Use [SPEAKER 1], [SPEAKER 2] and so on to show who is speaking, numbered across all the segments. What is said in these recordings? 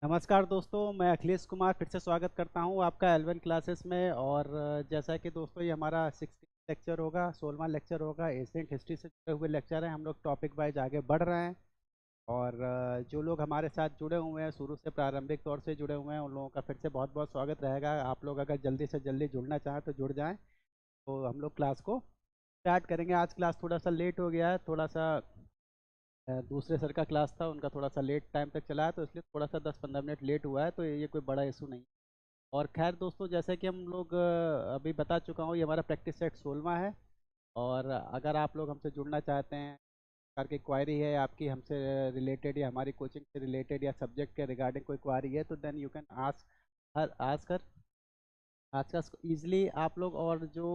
[SPEAKER 1] नमस्कार दोस्तों, मैं अखिलेश कुमार फिर से स्वागत करता हूं आपका एलवन क्लासेस में। और जैसा कि दोस्तों ये हमारा 16 लेक्चर होगा, 16वां लेक्चर होगा। एशियंट हिस्ट्री से जुड़े हुए लेक्चर हैं। हम लोग टॉपिक वाइज आगे बढ़ रहे हैं। और जो लोग हमारे साथ जुड़े हुए हैं, शुरू से प्रारंभिक तौर से जुड़े हुए हैं, उन लोगों का फिर से बहुत बहुत स्वागत रहेगा। आप लोग अगर जल्दी से जल्दी जुड़ना चाहें तो जुड़ जाएं। तो हम लोग क्लास को स्टार्ट करेंगे। आज क्लास थोड़ा सा लेट हो गया है, थोड़ा सा दूसरे सर का क्लास था, उनका थोड़ा सा लेट टाइम तक चला है, तो इसलिए थोड़ा सा 10-15 मिनट लेट हुआ है। तो ये कोई बड़ा इशू नहीं। और खैर दोस्तों, जैसे कि हम लोग अभी बता चुका हूँ, ये हमारा प्रैक्टिस सेट 16वां है। और अगर आप लोग हमसे जुड़ना चाहते हैं, प्रकार की क्वायरी है आपकी हमसे रिलेटेड, या हमारी कोचिंग से रिलेटेड, या सब्जेक्ट के रिगार्डिंग कोई क्वायरी है, तो then you can ask her ask आजकल ईजिली आप लोग। और जो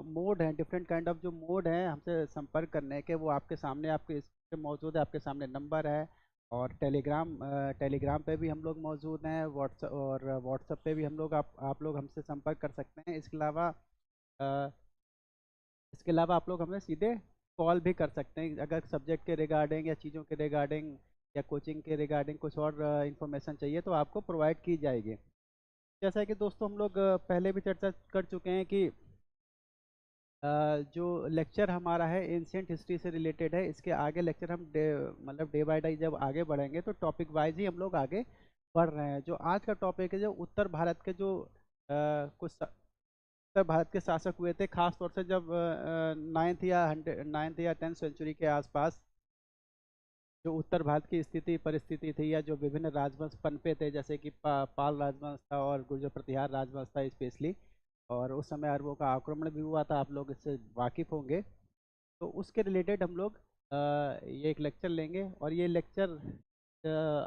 [SPEAKER 1] मोड हैं, डिफरेंट काइंड ऑफ जो मोड हैं हमसे संपर्क करने के, वो आपके सामने, आपके इसमें मौजूद है। आपके सामने नंबर है। और टेलीग्राम पे भी हम लोग मौजूद हैं। व्हाट्सएप पे भी हम लोग आप लोग हमसे संपर्क कर सकते हैं। अ, इसके अलावा आप लोग हमें सीधे कॉल भी कर सकते हैं, अगर सब्जेक्ट के रिगार्डिंग या चीज़ों के रिगार्डिंग या कोचिंग के रिगार्डिंग कुछ और इन्फॉर्मेशन चाहिए तो आपको प्रोवाइड की जाएगी। जैसा कि दोस्तों हम लोग पहले भी चर्चा कर चुके हैं कि जो लेक्चर हमारा है एंशियंट हिस्ट्री से रिलेटेड है। इसके आगे लेक्चर हम मतलब डे बाय डे जब आगे बढ़ेंगे तो टॉपिक वाइज ही हम लोग आगे बढ़ रहे हैं। जो आज का टॉपिक है, जो उत्तर भारत के जो उत्तर भारत के शासक हुए थे, खास तौर से जब 9th या 10th सेंचुरी के आसपास जो उत्तर भारत की स्थिति परिस्थिति थी, या जो विभिन्न राजवंश पनपे थे, जैसे कि पाल राजवंश था और गुर्जर प्रतिहार राजवंश था स्पेशली। और उस समय अरबों का आक्रमण भी हुआ था, आप लोग इससे वाकिफ होंगे। तो उसके रिलेटेड हम लोग ये एक लेक्चर लेंगे। और ये लेक्चर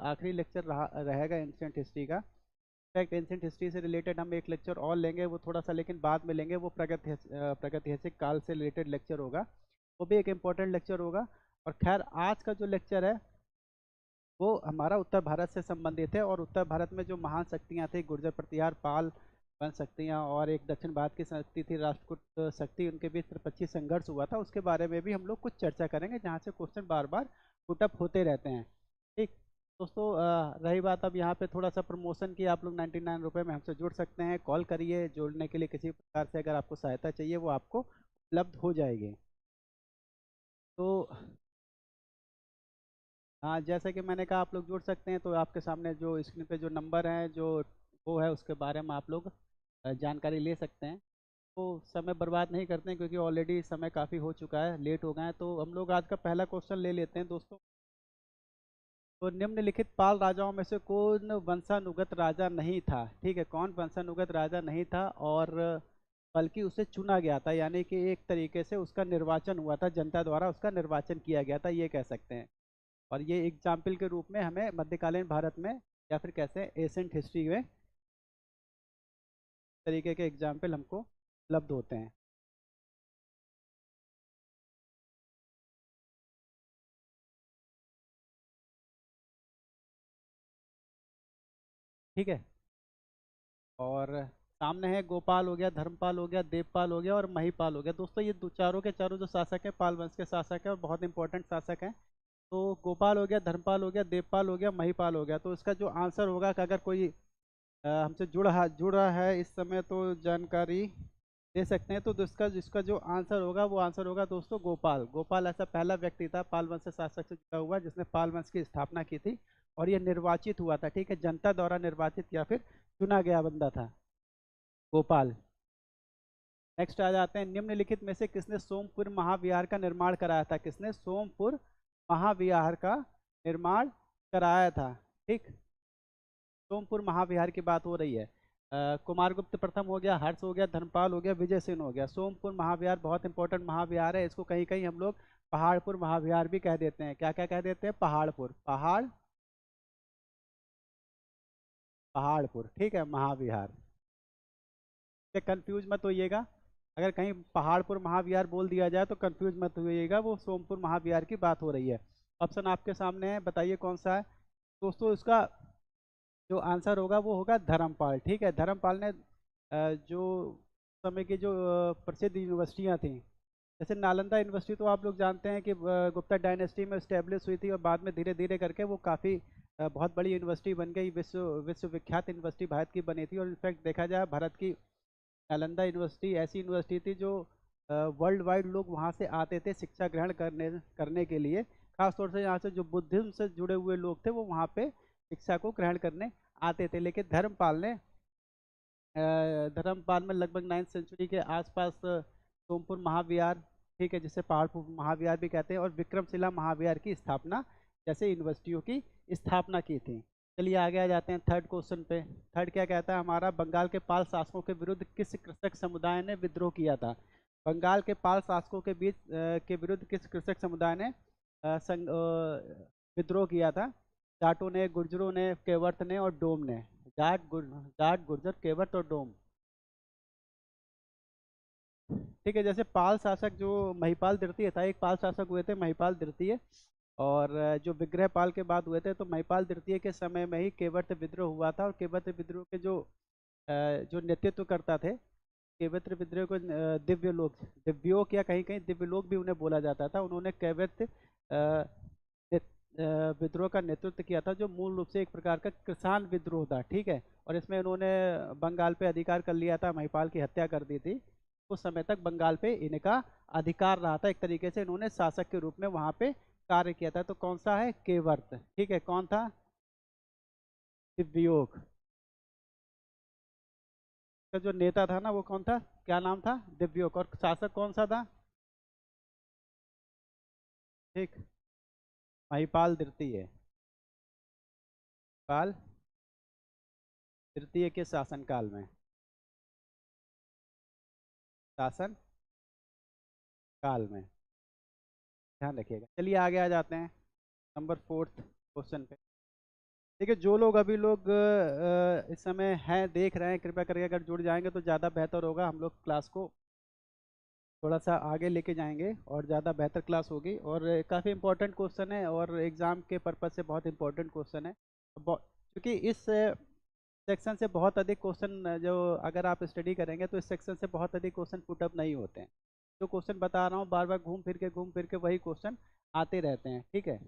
[SPEAKER 1] आखिरी लेक्चर रहेगा एंशियंट हिस्ट्री का। इनफैक्ट एंशियंट हिस्ट्री से रिलेटेड हम एक लेक्चर और लेंगे, वो थोड़ा सा लेकिन बाद में लेंगे। वो प्रागैतिहासिक काल से रिलेटेड लेक्चर होगा, वो भी एक इम्पोर्टेंट लेक्चर होगा। और खैर आज का जो लेक्चर है वो हमारा उत्तर भारत से संबंधित है। और उत्तर भारत में जो महान शक्तियाँ थी, गुर्जर प्रतिहार पाल वन शक्तियाँ, और एक दक्षिण भारत की शक्ति थी राष्ट्रकूट शक्ति, उनके बीच त्रिपक्षीय संघर्ष हुआ था। उसके बारे में भी हम लोग कुछ चर्चा करेंगे, जहाँ से क्वेश्चन बार बार पुटअप होते रहते हैं। ठीक दोस्तों, रही बात अब यहाँ पे थोड़ा सा प्रमोशन की, आप लोग 99 रुपये में हमसे जुड़ सकते हैं। कॉल करिए, जुड़ने के लिए किसी प्रकार से अगर आपको सहायता चाहिए वो आपको उपलब्ध हो जाएगी। तो हाँ, जैसे कि मैंने कहा, आप लोग जुड़ सकते हैं। तो आपके सामने जो स्क्रीन पे जो नंबर है, जो वो है, उसके बारे में आप लोग जानकारी ले सकते हैं। तो समय बर्बाद नहीं करते हैं, क्योंकि ऑलरेडी समय काफ़ी हो चुका है, लेट हो गए हैं। तो हम लोग आज का पहला क्वेश्चन ले लेते हैं दोस्तों। तो निम्नलिखित पाल राजाओं में से कौन वंशानुगत राजा नहीं था? ठीक है, कौन वंशानुगत राजा नहीं था और बल्कि उसे चुना गया था, यानी कि एक तरीके से उसका निर्वाचन हुआ था, जनता द्वारा उसका निर्वाचन किया गया था, ये कह सकते हैं। और ये एग्जाम्पल के रूप में हमें मध्यकालीन भारत में, या फिर कैसे एशियंट हिस्ट्री में, तरीके के एग्जाम्पल हमको उपलब्ध होते हैं। ठीक है। और सामने है गोपाल हो गया, धर्मपाल हो गया, देवपाल हो गया और महिपाल हो गया। दोस्तों ये दो चारों के चारों जो शासक हैं, पाल वंश के शासक हैं और बहुत इंपॉर्टेंट शासक हैं। तो गोपाल हो गया, धर्मपाल हो गया, देवपाल हो गया, महिपाल हो गया। तो इसका जो आंसर होगा कि अगर कोई हमसे जुड़ रहा है इस समय, तो जानकारी दे सकते हैं। तो इसका जिसका जो आंसर होगा वो आंसर होगा दोस्तों गोपाल। गोपाल ऐसा पहला व्यक्ति था पाल वंश से शासक से जुड़ा हुआ, जिसने पाल वंश की स्थापना की थी। और ये निर्वाचित हुआ था, ठीक है, जनता द्वारा निर्वाचित या फिर चुना गया बंदा था गोपाल। नेक्स्ट आ जाते हैं, निम्नलिखित में से किसने सोमपुर महाविहार का निर्माण कराया था? किसने सोमपुर महाविहार का निर्माण कराया था? ठीक, सोमपुर महाविहार की बात हो रही है। कुमारगुप्त प्रथम हो गया, हर्ष हो गया, धर्मपाल हो गया, विजय सेन हो गया। सोमपुर महाविहार बहुत इंपॉर्टेंट महाविहार है। इसको कहीं कहीं हम लोग पहाड़पुर महाविहार भी कह देते हैं। क्या क्या कह देते हैं? पहाड़पुर, ठीक है, महाविहार से कंफ्यूज मत होइएगा। अगर कहीं पहाड़पुर महाविहार बोल दिया जाए तो कंफ्यूज मत होइएगा, वो सोमपुर महाविहार की बात हो रही है। ऑप्शन आपके सामने है, बताइए कौन सा है। दोस्तों इसका जो आंसर होगा वो होगा धर्मपाल। ठीक है, धर्मपाल ने जो समय की जो प्रसिद्ध यूनिवर्सिटियाँ थी, जैसे नालंदा यूनिवर्सिटी तो आप लोग जानते हैं कि गुप्ता डायनेस्टी में स्टेब्लिश हुई थी और बाद में धीरे धीरे करके वो काफ़ी बहुत बड़ी यूनिवर्सिटी बन गई, विश्वविख्यात यूनिवर्सिटी भारत की बनी थी। और इनफैक्ट देखा जाए भारत की नालंदा यूनिवर्सिटी ऐसी यूनिवर्सिटी थी जो वर्ल्ड वाइड लोग वहाँ से आते थे शिक्षा ग्रहण करने के लिए। खासतौर से यहाँ से जो बुद्धिज्म से जुड़े हुए लोग थे वो वहाँ पे शिक्षा को ग्रहण करने आते थे। लेकिन धर्मपाल में लगभग 9th सेंचुरी के आसपास सोमपुर महाविहार, ठीक है, जिसे पहाड़पुर महाविहार भी कहते हैं, और विक्रमशिला महाविहार की स्थापना जैसे यूनिवर्सिटियों की स्थापना की थी। चलिए आगे आ जाते हैं थर्ड क्वेश्चन पे। थर्ड क्या कहता है हमारा, बंगाल के पाल शासकों के विरुद्ध किस कृषक समुदाय ने विद्रोह किया था? बंगाल के पाल शासकों के के विरुद्ध किस कृषक समुदाय ने विद्रोह किया था? जाटों ने, गुर्जरों ने, केवर्त ने और डोम ने। जाट गुर्जर केवट और डोम। ठीक है, जैसे पाल शासक जो महिपाल द्वितीय था, एक पाल शासक हुए थे महिपाल द्वितीय, और जो विग्रहपाल के बाद हुए थे, तो महिपाल द्वितीय के समय में ही केवट विद्रोह हुआ था। और केवट विद्रोह के जो नेतृत्व करता थे, केवट विद्रोह को दिव्य लोग, दिव्योक या कहीं कहीं दिव्य लोग भी उन्हें बोला जाता था। उन्होंने केवट विद्रोह का नेतृत्व किया था, जो मूल रूप से एक प्रकार का किसान विद्रोह था। ठीक है, और इसमें उन्होंने बंगाल पे अधिकार कर लिया था, महिपाल की हत्या कर दी थी। उस समय तक बंगाल पे इनका अधिकार रहा था, एक तरीके से इन्होंने शासक के रूप में वहां पे कार्य किया था। तो कौन सा है? केवर्त। ठीक है, कौन था? दिव्योग का जो नेता था ना वो कौन था? क्या नाम था? दिव्योग। और शासक कौन सा था? ठीक, महिपाल द्वितीय। पाल तृतीय के शासन काल में, शासन काल में, ध्यान रखिएगा। चलिए आगे आ जाते हैं नंबर फोर्थ क्वेश्चन पे। देखिए, जो लोग अभी लोग इस समय हैं, देख रहे हैं, कृपया करके अगर जुड़ जाएंगे तो ज़्यादा बेहतर होगा। हम लोग क्लास को थोड़ा सा आगे लेके जाएंगे और ज़्यादा बेहतर क्लास होगी। और काफ़ी इंपॉर्टेंट क्वेश्चन है और एग्ज़ाम के पर्पज़ से बहुत इंपॉर्टेंट क्वेश्चन है। क्योंकि इस सेक्शन से बहुत अधिक क्वेश्चन, जो अगर आप स्टडी करेंगे तो इस सेक्शन से बहुत अधिक क्वेश्चन पुटअप नहीं होते हैं। जो क्वेश्चन बता रहा हूँ बार बार घूम फिर के वही क्वेश्चन आते रहते हैं। ठीक है,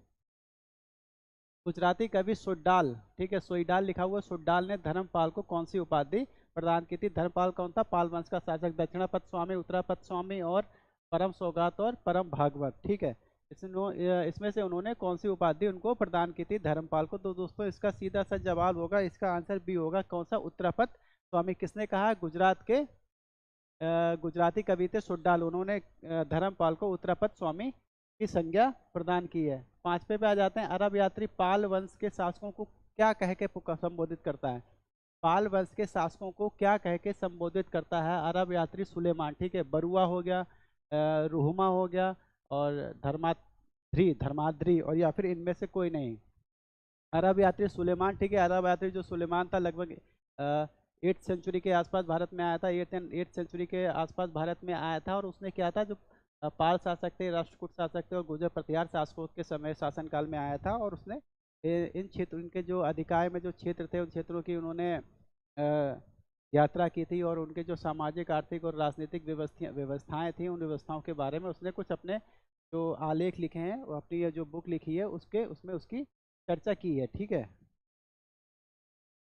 [SPEAKER 1] गुजराती कवि सुड्डाल, ठीक है, सोईडाल लिखा हुआ, सुड्डाल ने धर्मपाल को कौन सी उपाधि प्रदान की थी? धर्मपाल कौन था? पाल वंश का शासक, दक्षिणापथ स्वामी, उत्तरापथ स्वामी और परम सौगात और परम भागवत। ठीक है, इसमें से उन्होंने कौन सी उपाधि उनको प्रदान की थी धर्मपाल को? तो दोस्तों इसका सीधा सा जवाब होगा, इसका आंसर भी होगा, कौन सा? उत्तरापथ स्वामी। किसने कहा? गुजरात के गुजराती कवि थे सुड्डाल, उन्होंने धर्मपाल को उत्तरापथ स्वामी की संज्ञा प्रदान की है। पांचवे पे आ जाते हैं, अरब यात्री पाल वंश के शासकों को क्या कह के संबोधित करता है? पाल वंश के शासकों को क्या कह के संबोधित करता है अरब यात्री सुलेमान? ठीक है, बरुआ हो गया, रुहुमा हो गया, और धर्माद्री, और या फिर इनमें से कोई नहीं। अरब यात्री सुलेमान, ठीक है, अरब यात्री जो सुलेमान था लगभग 8th सेंचुरी के आसपास भारत में आया था। 8th सेंचुरी के आसपास भारत में आया था, और उसने क्या था, जो पाल शासक थे, राष्ट्रकूट शासक थे और गुर्जर प्रतिहार शासकों के समय शासनकाल में आया था। और उसने इन क्षेत्र, उनके जो अधिकार में जो क्षेत्र थे उन क्षेत्रों की उन्होंने यात्रा की थी, और उनके जो सामाजिक, आर्थिक और राजनीतिक व्यवस्थाएं थी, उन व्यवस्थाओं के बारे में उसने कुछ अपने जो आलेख लिखे हैं, वो अपनी ये जो बुक लिखी है उसके उसमें उसकी चर्चा की है। ठीक है,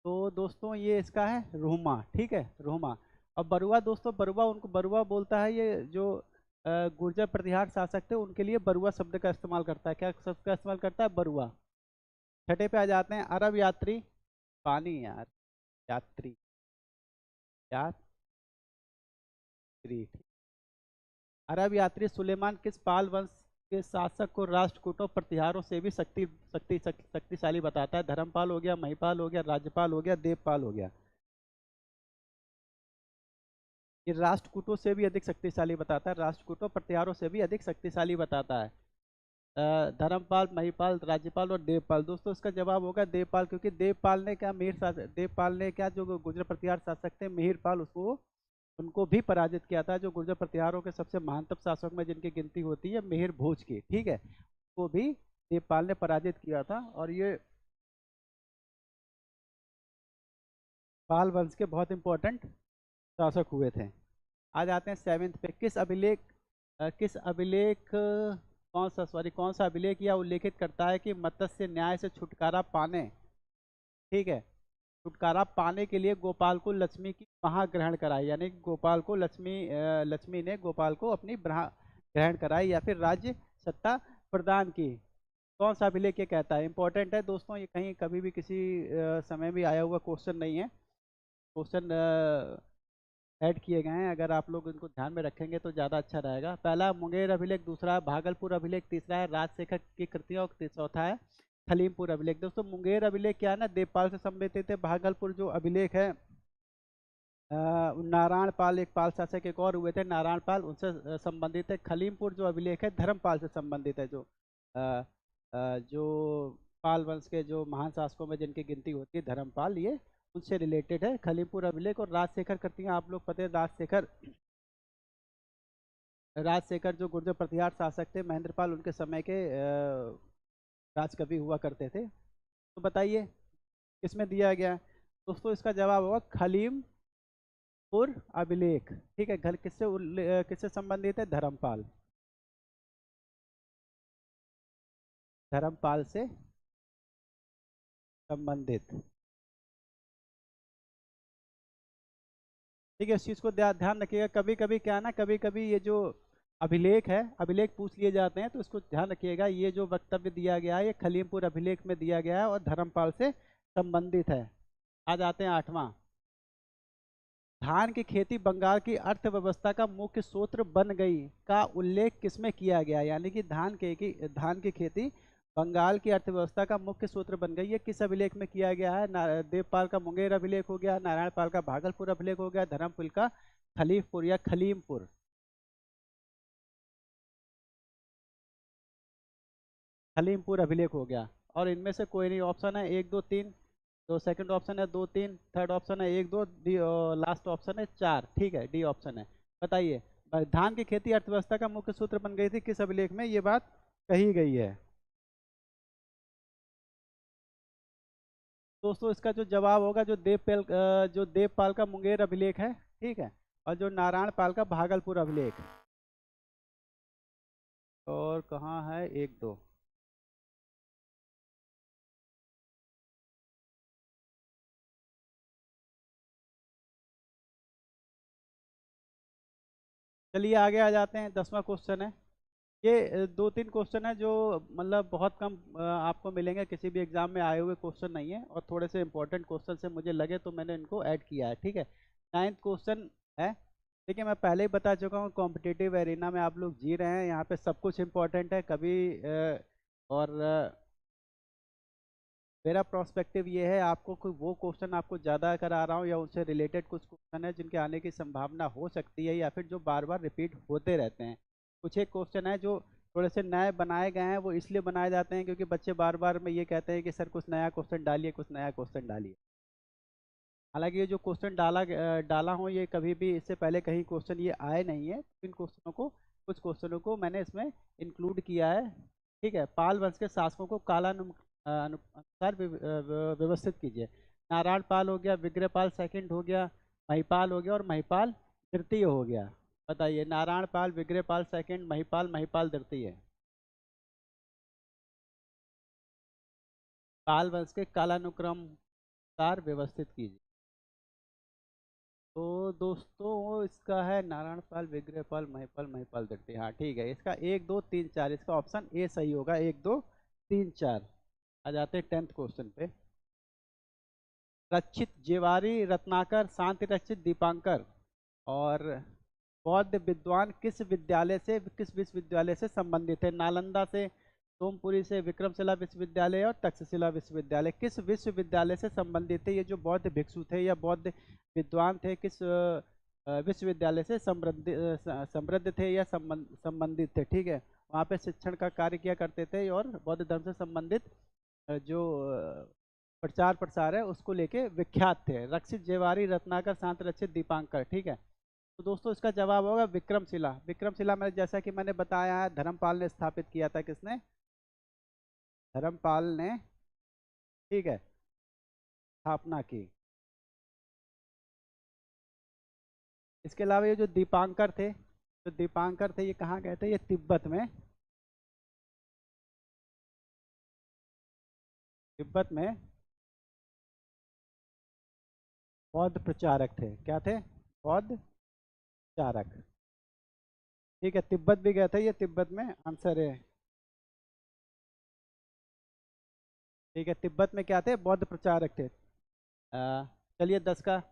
[SPEAKER 1] तो दोस्तों ये इसका है रोमा। ठीक है, रोमा। अब बरुआ, दोस्तों बरुआ, उनको बरुआ बोलता है, ये जो गुर्जर प्रतिहार शासक थे उनके लिए बरुआ शब्द का इस्तेमाल करता है। क्या शब्द का इस्तेमाल करता है? बरुआ। छठे पे आ जाते हैं, अरब यात्री, पानी यार, यात्री, यात्री, अरब यात्री सुलेमान किस पाल वंश के शासक को राष्ट्रकूटों प्रतिहारों से भी शक्तिशाली बताता है? धर्मपाल हो गया, महिपाल हो गया, राज्यपाल हो गया, देवपाल हो गया। ये राष्ट्रकूटों से भी अधिक शक्तिशाली बताता है, राष्ट्रकूटों प्रतिहारों से भी अधिक शक्तिशाली बताता है। धर्मपाल, महिपाल, राज्यपाल और देवपाल। दोस्तों इसका जवाब होगा देवपाल, क्योंकि देवपाल ने क्या, मिहिर शासक, देवपाल ने क्या, जो गुर्जर प्रतिहार शासक थे मिहिरपाल, उसको उनको भी पराजित किया था। जो गुर्जर प्रतिहारों के सबसे महानतम शासक में जिनकी गिनती होती है मिहिर भोज की, ठीक है, वो भी देवपाल ने पराजित किया था। और ये पाल वंश के बहुत इंपॉर्टेंट शासक हुए थे। आ जाते हैं सेवेंथ पे, किस अभिलेख किस अभिलेख कौन सा अभिलेख यह उल्लेखित करता है कि मत्स्य न्याय से छुटकारा पाने, ठीक है, छुटकारा पाने के लिए गोपाल को लक्ष्मी की महाग्रहण कराई, यानी कि गोपाल को लक्ष्मी ने गोपाल को अपनी ग्रहण कराई या फिर राज्य सत्ता प्रदान की। कौन सा अभिलेख ये कहता है? इंपॉर्टेंट है दोस्तों, ये कहीं कभी भी किसी समय भी आया हुआ क्वेश्चन नहीं है। क्वेश्चन ऐड किए गए हैं, अगर आप लोग इनको ध्यान में रखेंगे तो ज़्यादा अच्छा रहेगा। पहला मुंगेर अभिलेख, दूसरा है भागलपुर अभिलेख, तीसरा है राजशेखर की कृतियां और चौथा है खलीमपुर अभिलेख। दोस्तों मुंगेर अभिलेख क्या है ना, देवपाल से संबंधित है। भागलपुर जो अभिलेख है नारायण पाल, एक पाल शासक एक और हुए थे नारायण पाल, उनसे संबंधित है। खलीमपुर जो अभिलेख है धर्मपाल से संबंधित है, जो पाल वंश के जो महान शासकों में जिनकी गिनती होती है धर्मपाल, ये उनसे रिलेटेड है खलीमपुर अभिलेख। और राजशेखर कृतियां आप लोग पता है, राजशेखर राजशेखर जो गुर्जर प्रतिहार शासक थे महेंद्रपाल, उनके समय के राजकवि हुआ करते थे। तो बताइए किसमें दिया गया है? दोस्तों इसका जवाब होगा खलीमपुर अभिलेख, ठीक है। घर किससे संबंधित है? धर्मपाल, धर्मपाल से संबंधित, ठीक है। इस चीज़ को ध्यान रखिएगा। कभी कभी क्या है ना, कभी कभी ये जो अभिलेख है, अभिलेख पूछ लिए जाते हैं, तो इसको ध्यान रखिएगा। ये जो वक्तव्य दिया गया है ये खलीमपुर अभिलेख में दिया गया है और धर्मपाल से संबंधित है। आ जाते हैं आठवां। धान की खेती बंगाल की अर्थव्यवस्था का मुख्य स्रोत बन गई का उल्लेख किसमें किया गया? यानी कि धान की खेती बंगाल की अर्थव्यवस्था का मुख्य स्रोत बन गई, ये किस अभिलेख में किया गया है? देवपाल का मुंगेर अभिलेख हो गया, नारायण पाल का भागलपुर अभिलेख हो गया, धर्मपुर का खलीफपुर या खलीमपुर, खलीमपुर अभिलेख हो गया। और इनमें से कोई नहीं, ऑप्शन है एक दो तीन, दो सेकंड ऑप्शन है दो तीन, थर्ड ऑप्शन है एक दो, डी लास्ट ऑप्शन है चार, ठीक है, डी ऑप्शन है। बताइए धान की खेती अर्थव्यवस्था का मुख्य सूत्र बन गई थी, किस अभिलेख में ये बात कही गई है? दोस्तों इसका जो जवाब होगा, जो देवपाल का मुंगेर अभिलेख है, ठीक है, और जो नारायण पाल का भागलपुर अभिलेख। और कहाँ है एक दो? चलिए आगे आ जाते हैं। 10वां क्वेश्चन है। ये दो तीन क्वेश्चन है जो मतलब बहुत कम आपको मिलेंगे, किसी भी एग्जाम में आए हुए क्वेश्चन नहीं है, और थोड़े से इंपॉर्टेंट क्वेश्चन से मुझे लगे तो मैंने इनको ऐड किया है, ठीक है। 9th क्वेश्चन है। देखिए मैं पहले ही बता चुका हूँ, कॉम्पिटिटिव एरिना में आप लोग जी रहे हैं, यहाँ पे सब कुछ इंपॉर्टेंट है। कभी और मेरा प्रोस्पेक्टिव ये है, आपको कोई वो क्वेश्चन आपको ज़्यादा करा रहा हूँ या उससे रिलेटेड कुछ क्वेश्चन है जिनके आने की संभावना हो सकती है, या फिर जो बार बार रिपीट होते रहते हैं। कुछ एक क्वेश्चन है जो थोड़े से नए बनाए गए हैं, वो इसलिए बनाए जाते हैं क्योंकि बच्चे बार बार में ये कहते हैं कि सर कुछ नया क्वेश्चन डालिए, कुछ नया क्वेश्चन डालिए। हालांकि ये जो क्वेश्चन डाला हूँ, ये कभी भी इससे पहले कहीं क्वेश्चन ये आए नहीं है। इन क्वेश्चनों को, कुछ क्वेश्चनों को मैंने इसमें इंक्लूड किया है, ठीक है। पाल वंश के शासकों को अनुसार व्यवस्थित कीजिए। नारायण पाल हो गया, विग्रहपाल सेकंड हो गया, महिपाल हो गया, और महिपाल तृतीय हो गया। बताइए नारायण पाल, विग्रहपाल सेकंड, महिपाल, महिपाल तृतीय। पाल वंश के कालानुक्रम अनुसार व्यवस्थित कीजिए। तो दोस्तों इसका है नारायण पाल, विग्रहपाल, महिपाल, महिपाल तृतीय। हाँ ठीक है, इसका एक दो तीन चार, इसका ऑप्शन ए सही होगा, एक दो तीन चार। आ जाते हैं 10th क्वेश्चन पे। रक्षित जेवारी, रत्नाकर, शांति रक्षित, दीपांकर और बौद्ध विद्वान किस विश्वविद्यालय से संबंधित है? नालंदा से, सोमपुरी से, विक्रमशिला विश्वविद्यालय और तक्षशिला विश्वविद्यालय। किस विश्वविद्यालय से संबंधित थे ये जो बौद्ध भिक्षु थे या बौद्ध विद्वान थे? किस विश्वविद्यालय से समृद्ध थे या संबंधित थे, ठीक है। वहाँ पे शिक्षण का कार्य किया करते थे और बौद्ध धर्म से संबंधित जो प्रचार प्रसार है उसको लेके विख्यात थे। रक्षित जेवारी, रत्नाकर, शांत रक्षित, दीपांकर, ठीक है। तो दोस्तों इसका जवाब होगा विक्रमशिला। विक्रमशिला में जैसा कि मैंने बताया है, धर्मपाल ने स्थापित किया था। किसने? धर्मपाल ने, ठीक है, स्थापना की। इसके अलावा ये जो दीपांकर थे, जो दीपांकर थे ये कहाँ गए थे? ये तिब्बत में, तिब्बत में बौद्ध प्रचारक थे। क्या थे? बौद्ध प्रचारक। ठीक है, तिब्बत भी गए थे ये, तिब्बत में आंसर है। ठीक है, तिब्बत में क्या थे? बौद्ध प्रचारक थे। चलिए 10 का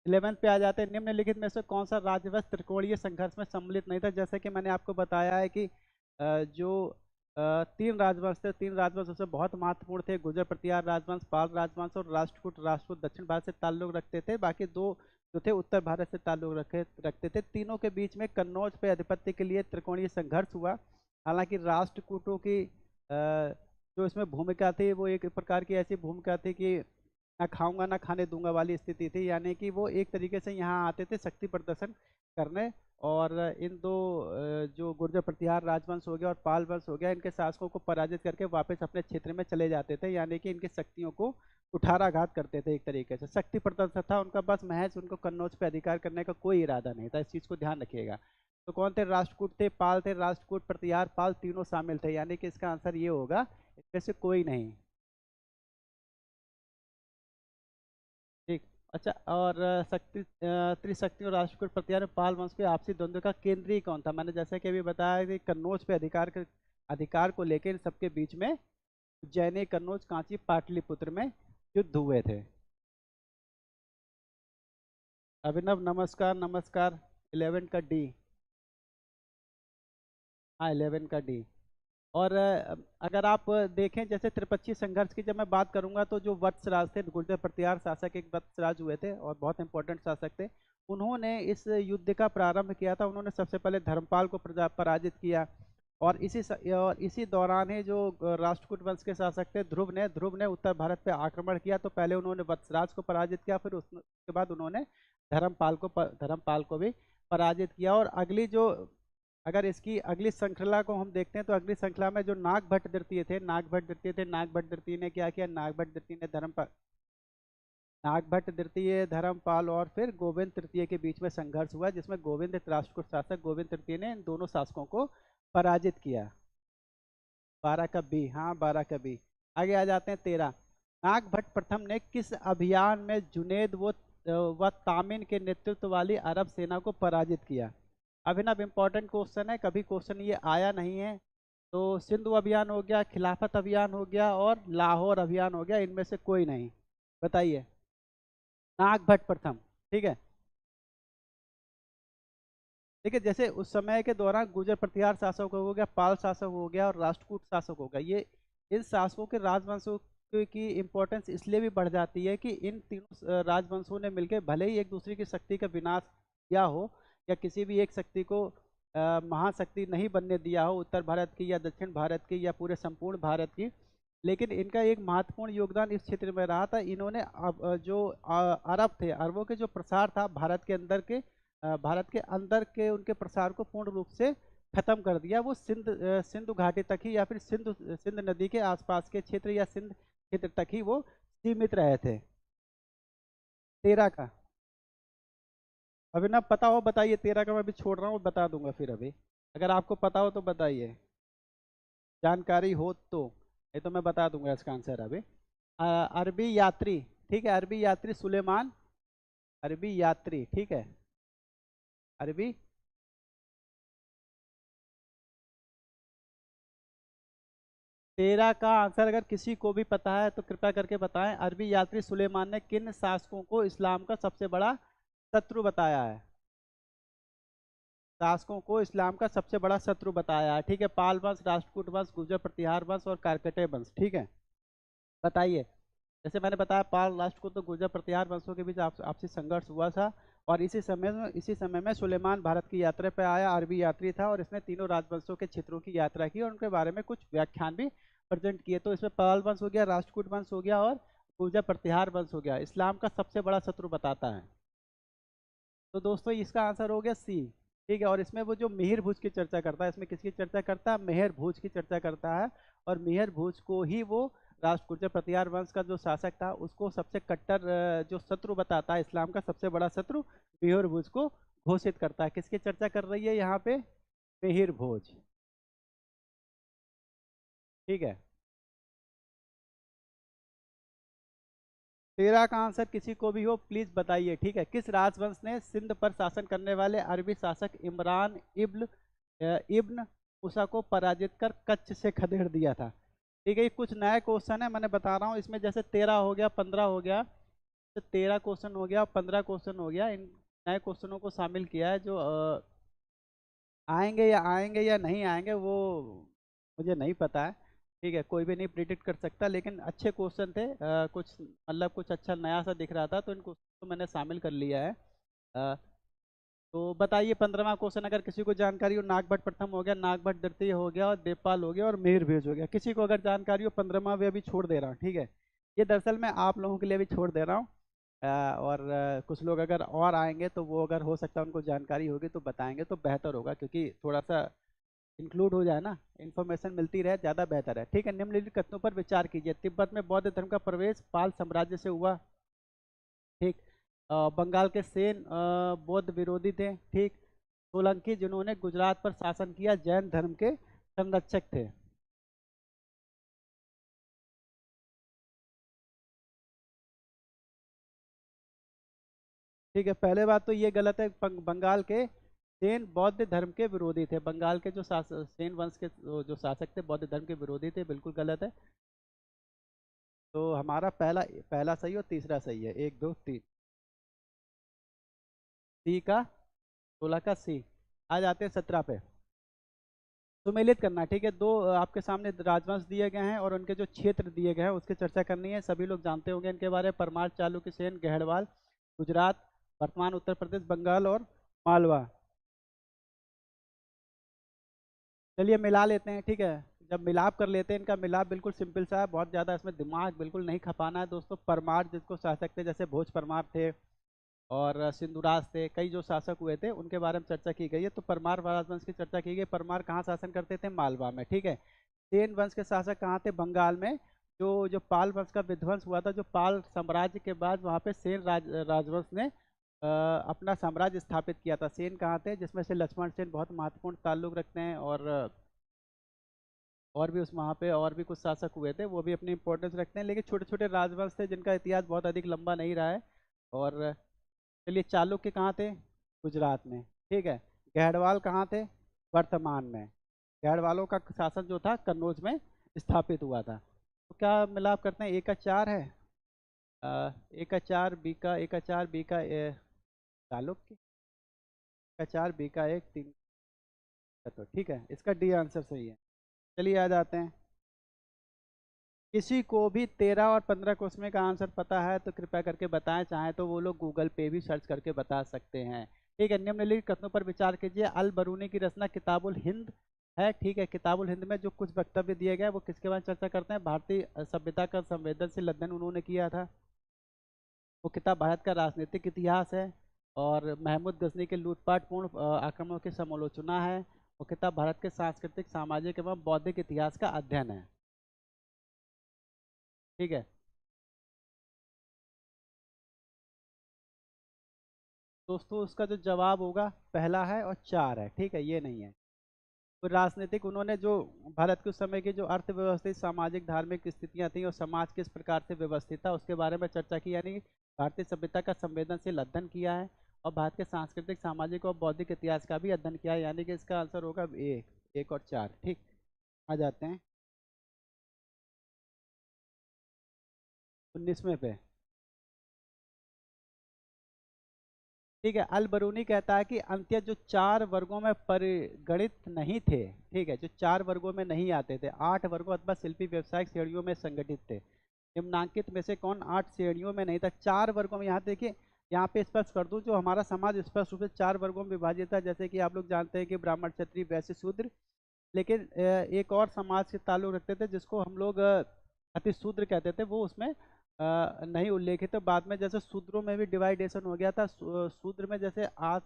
[SPEAKER 1] 11th पे आ जाते हैं। निम्नलिखित में से कौन सा राजवंश त्रिकोणीय संघर्ष में सम्मिलित नहीं था? जैसे कि मैंने आपको बताया है कि जो तीन राजवंश थे, तीन राजवंश उससे बहुत महत्वपूर्ण थे। गुर्जर प्रतिहार राजवंश, पाल राजवंश और राष्ट्रकूट। राष्ट्रकूट दक्षिण भारत से ताल्लुक रखते थे, बाकी दो जो थे उत्तर भारत से ताल्लुक रखते थे। तीनों के बीच में कन्नौज पे आधिपत्य के लिए त्रिकोणीय संघर्ष हुआ। हालांकि राष्ट्रकूटों की जो इसमें भूमिका थी वो एक प्रकार की ऐसी भूमिका थी कि ना खाऊंगा ना खाने दूंगा वाली स्थिति थी, यानी कि वो एक तरीके से यहाँ आते थे शक्ति प्रदर्शन करने। और इन दो जो गुर्जर प्रतिहार राजवंश हो गया और पाल वंश हो गया, इनके शासकों को पराजित करके वापस अपने क्षेत्र में चले जाते थे, यानी कि इनकी शक्तियों को कुठाराघात करते थे। एक तरीके से शक्ति प्रदर्शन था उनका, बस महज उनको कन्नौज पे अधिकार करने का कोई इरादा नहीं था। इस चीज को ध्यान रखिएगा। तो कौन थे? राष्ट्रकूट थे, पाल थे, राष्ट्रकूट प्रतिहार पाल तीनों शामिल थे, यानी कि इसका आंसर ये होगा, इसमें से कोई नहीं। ठीक। अच्छा, और त्रिशक्ति और राष्ट्रकूट प्रतिहार में पाल वंश के आपसी द्वंद्व का केंद्रीय कौन था? मैंने जैसे कि अभी बताया कि कन्नौज पे अधिकार को लेकर इन सबके बीच में उज्जैनी, कन्नौज, कांची, पाटलिपुत्र में युद्ध हुए थे। अभिनव नमस्कार, नमस्कार। 11 का डी। हाँ, 11 का डी। और अगर आप देखें, जैसे त्रिपक्षीय संघर्ष की जब मैं बात करूंगा, तो जो वत्सराज थे, गुर्जर प्रतिहार शासक एक वत्सराज हुए थे और बहुत इंपॉर्टेंट शासक थे। उन्होंने इस युद्ध का प्रारंभ किया था। उन्होंने सबसे पहले धर्मपाल को पराजित किया। और और इसी दौरान ही जो राष्ट्रकूट वंश के शासक थे ध्रुव ने उत्तर भारत पे आक्रमण किया। तो पहले उन्होंने वत्सराज को पराजित किया, फिर उसके बाद उन्होंने धर्मपाल को भी पराजित किया। और अगली जो अगर इसकी अगली श्रृंखला को हम देखते हैं, तो अगली श्रृंखला में जो नागभट्ट द्वितीय ने क्या किया? नागभट्ट द्वितीय, धर्मपाल और फिर गोविंद तृतीय के बीच में संघर्ष हुआ, जिसमें राष्ट्रकूट शासक गोविंद तृतीय ने इन दोनों शासकों को पराजित किया। 12 का बी। हाँ, 12 का बी। आगे आ जाते हैं 13। नागभट्ट प्रथम ने किस अभियान में जुनेद व तामिन के नेतृत्व वाली अरब सेना को पराजित किया? अभिनव इंपॉर्टेंट क्वेश्चन है, कभी क्वेश्चन ये आया नहीं है। तो सिंधु अभियान हो गया, खिलाफत अभियान हो गया और लाहौर अभियान हो गया, इनमें से कोई नहीं। बताइए। नागभट्ट प्रथम। ठीक है। देखिए, जैसे उस समय के दौरान गुर्जर प्रतिहार शासक हो गया, पाल शासक हो गया और राष्ट्रकूट शासक हो गया, ये इन शासकों के राजवंशों की इंपॉर्टेंस इसलिए भी बढ़ जाती है कि इन तीनों राजवंशों ने मिलकर भले ही एक दूसरे की शक्ति का विनाश किया हो, या किसी भी एक शक्ति को महाशक्ति नहीं बनने दिया हो, उत्तर भारत की या दक्षिण भारत की या पूरे संपूर्ण भारत की, लेकिन इनका एक महत्वपूर्ण योगदान इस क्षेत्र में रहा था। इन्होंने जो अरब थे, अरबों के जो प्रसार था भारत के अंदर के उनके प्रसार को पूर्ण रूप से खत्म कर दिया। वो सिंधु घाटी तक ही, या फिर सिंध नदी के आसपास के क्षेत्र या सिंध क्षेत्र तक ही वो सीमित रहे थे। 13 का अभी ना पता हो बताइए। 13 का मैं अभी छोड़ रहा हूँ, बता दूंगा फिर अभी। अगर आपको पता हो तो बताइए, जानकारी हो तो। ये तो मैं बता दूंगा इसका आंसर अभी। अरबी यात्री। ठीक है, अरबी यात्री सुलेमान। अरबी यात्री, ठीक है। अरबी 13 का आंसर अगर किसी को भी पता है तो कृपया करके बताएं। अरबी यात्री सुलेमान ने किन शासकों को इस्लाम का सबसे बड़ा शत्रु बताया है? शासकों को इस्लाम का सबसे बड़ा शत्रु बताया है। ठीक है, पाल वंश, राष्ट्रकूट वंश, गुर्जर प्रतिहार वंश और कारकटे वंश। ठीक है, बताइए। जैसे मैंने बताया, पाल, राष्ट्रकूट तो गुर्जर प्रतिहार वंशों के बीच आपसी संघर्ष हुआ था। और इसी समय में सुलेमान भारत की यात्रा पर आया, अरबी यात्री था, और इसने तीनों राजवंशों के क्षेत्रों की यात्रा की और उनके बारे में कुछ व्याख्यान भी प्रेजेंट किए। तो इसमें पाल वंश हो गया, राष्ट्रकूट वंश हो गया और गुर्जर प्रतिहार वंश हो गया। इस्लाम का सबसे बड़ा शत्रु बताता है। तो दोस्तों इसका आंसर हो गया सी। ठीक है, और इसमें वो जो मिहिर भूज की चर्चा करता है, इसमें किसकी चर्चा करता है? मेहर भूज की चर्चा करता है। और मेहर भूज को ही वो राष्ट्रकूट प्रतिहार वंश का जो शासक था उसको सबसे कट्टर जो शत्रु बताता है, इस्लाम का सबसे बड़ा शत्रु मिहिर भोज को घोषित करता है। किसकी चर्चा कर रही है यहाँ पे? मिहिर भोज। ठीक है। 13 का आंसर किसी को भी हो प्लीज बताइए। ठीक है, किस राजवंश ने सिंध पर शासन करने वाले अरबी शासक इमरान इब्न मूसा को पराजित कर कच्छ से खदेड़ दिया था? ठीक है, ये कुछ नया क्वेश्चन है, मैंने बता रहा हूँ। इसमें जैसे 13 हो गया, 15 हो गया, तो 13 क्वेश्चन हो गया, 15 क्वेश्चन हो गया। इन नए क्वेश्चनों को शामिल किया है जो आएंगे या नहीं आएंगे वो मुझे नहीं पता है। ठीक है, कोई भी नहीं प्रिडिक्ट कर सकता, लेकिन अच्छे क्वेश्चन थे। कुछ मतलब कुछ अच्छा नया सा दिख रहा था, तो इन क्वेश्चन को मैंने शामिल कर लिया है। अ, तो बताइए 15वां क्वेश्चन अगर किसी को जानकारी हो। नागभट्ट प्रथम हो गया, नागभट्ट द्वितीय हो गया, और देवपाल हो गया, और मिहिर भोज हो गया। किसी को अगर जानकारी हो 15वां, भी अभी छोड़ दे रहा हूँ। ठीक है, ये दरअसल मैं आप लोगों के लिए भी छोड़ दे रहा हूँ। और कुछ लोग अगर और आएंगे तो वो अगर हो सकता है उनको जानकारी होगी तो बताएंगे तो बेहतर होगा, क्योंकि थोड़ा सा इंक्लूड हो जाए ना, इन्फॉर्मेशन मिलती रहे, ज़्यादा बेहतर है। ठीक है, निम्नलिखित कथनों पर विचार कीजिए। तिब्बत में बौद्ध धर्म का प्रवेश पाल साम्राज्य से हुआ। ठीक। बंगाल के सेन बौद्ध विरोधी थे। ठीक। सोलंकी जिन्होंने गुजरात पर शासन किया जैन धर्म के संरक्षक थे। ठीक है, पहले बात तो ये गलत है। बंगाल के सेन बौद्ध धर्म के विरोधी थे। बंगाल के जो सेन वंश के जो शासक थे बौद्ध धर्म के विरोधी थे, बिल्कुल गलत है। तो हमारा पहला पहला सही और तीसरा सही है, 1 2 3। सी का 16 का सी। आ जाते हैं 17 पे। सुमेलित करना। ठीक है, दो आपके सामने राजवंश दिए गए हैं और उनके जो क्षेत्र दिए गए हैं उसकी चर्चा करनी है। सभी लोग जानते होंगे इनके बारे में। परमार, चालुक्य, सेन, गहड़वाल, गुजरात, वर्तमान उत्तर प्रदेश, बंगाल और मालवा। चलिए मिला लेते हैं। ठीक है, जब मिलाप कर लेते हैं, इनका मिलाप बिल्कुल सिंपल सा है, बहुत ज़्यादा इसमें दिमाग बिल्कुल नहीं खपाना है दोस्तों। परमार जिसको शासक थे, जैसे भोज परमार थे और सिंधुराज थे, कई जो शासक हुए थे उनके बारे में चर्चा की गई है। तो परमार राजवंश की चर्चा की गई। परमार कहाँ शासन करते थे? मालवा में। ठीक है। सेन वंश के शासक कहाँ थे? बंगाल में। जो जो पाल वंश का विध्वंस हुआ था, जो पाल साम्राज्य के बाद वहाँ पे सेन राजवंश ने अपना साम्राज्य स्थापित किया था। सेन कहाँ थे? जिसमें से लक्ष्मण सेन बहुत महत्वपूर्ण ताल्लुक रखते हैं, और भी उस वहाँ पे और भी कुछ शासक हुए थे, वो भी अपनी इंपॉर्टेंस रखते हैं, लेकिन छोटे छोटे राजवंश थे जिनका इतिहास बहुत अधिक लंबा नहीं रहा है। और चलिए, चालुक्य कहाँ थे? गुजरात में। ठीक है। गहड़वाल कहाँ थे? वर्तमान में। गहड़वालों का शासन जो था कन्नौज में स्थापित हुआ था। तो क्या मिलाप करते हैं? 1 का 4 है। 1 का 4, बी का 1 का 4, बी का चालुक्य का 4, बी का 1, 3 का। तो ठीक है, इसका डी आंसर सही है। चलिए आ जाते हैं। किसी को भी 13 और 15 क्वेश्चन का आंसर पता है तो कृपया करके बताएं, चाहे तो वो लोग गूगल पे भी सर्च करके बता सकते हैं। ठीक है, निम्नलिखित कथनों पर विचार कीजिए। अल बरूनी की रचना किताबुल हिंद है। ठीक है, किताबुल हिंद में जो कुछ वक्तव्य दिए गए वो किसके बारे में चर्चा करते हैं? भारतीय सभ्यता का संवेदनशील अध्ययन उन्होंने किया था। वो किताब भारत का राजनीतिक इतिहास है। और महमूद गजनी के लूटपाटपूर्ण आक्रमणों की समालोचना है। वो किताब भारत के सांस्कृतिक, सामाजिक एवं बौद्धिक इतिहास का अध्ययन है। ठीक है दोस्तों, उसका जो जवाब होगा पहला है और 4 है। ठीक है, ये नहीं है। तो राजनीतिक, उन्होंने जो भारत के उस समय की जो अर्थव्यवस्थित, सामाजिक, धार्मिक स्थितियां थी और समाज किस प्रकार से व्यवस्थित था उसके बारे में चर्चा की, यानी भारतीय सभ्यता का संवेदनशील अध्ययन किया है। और भारत के सांस्कृतिक, सामाजिक और बौद्धिक इतिहास का भी अध्ययन किया है, यानी कि इसका आंसर होगा 1 और 4। ठीक। आ जाते हैं 19वें पे। ठीक है, अल बरूनी कहता है कि अंत्य जो 4 वर्गों में परिगणित नहीं थे। ठीक है, जो 4 वर्गों में नहीं आते थे, 8 वर्गों अथवा शिल्पी व्यवसायिक श्रेणियों में संगठित थे। निम्नांकित में से कौन 8 श्रेणियों में नहीं था? 4 वर्गों में। यहाँ देखिए, यहाँ पे स्पष्ट कर दूं, जो हमारा समाज स्पष्ट रूप से 4 वर्गों में विभाजित है। जैसे कि आप लोग जानते हैं कि ब्राह्मण, क्षत्रिय, वैश्य, शूद्र। लेकिन एक और समाज से ताल्लुक रखते थे जिसको हम लोग अति शूद्र कहते थे, वो उसमें नहीं उल्लेखित है। बाद में जैसे शूद्रों में भी डिवाइडेशन हो गया था। शूद्र में जैसे आज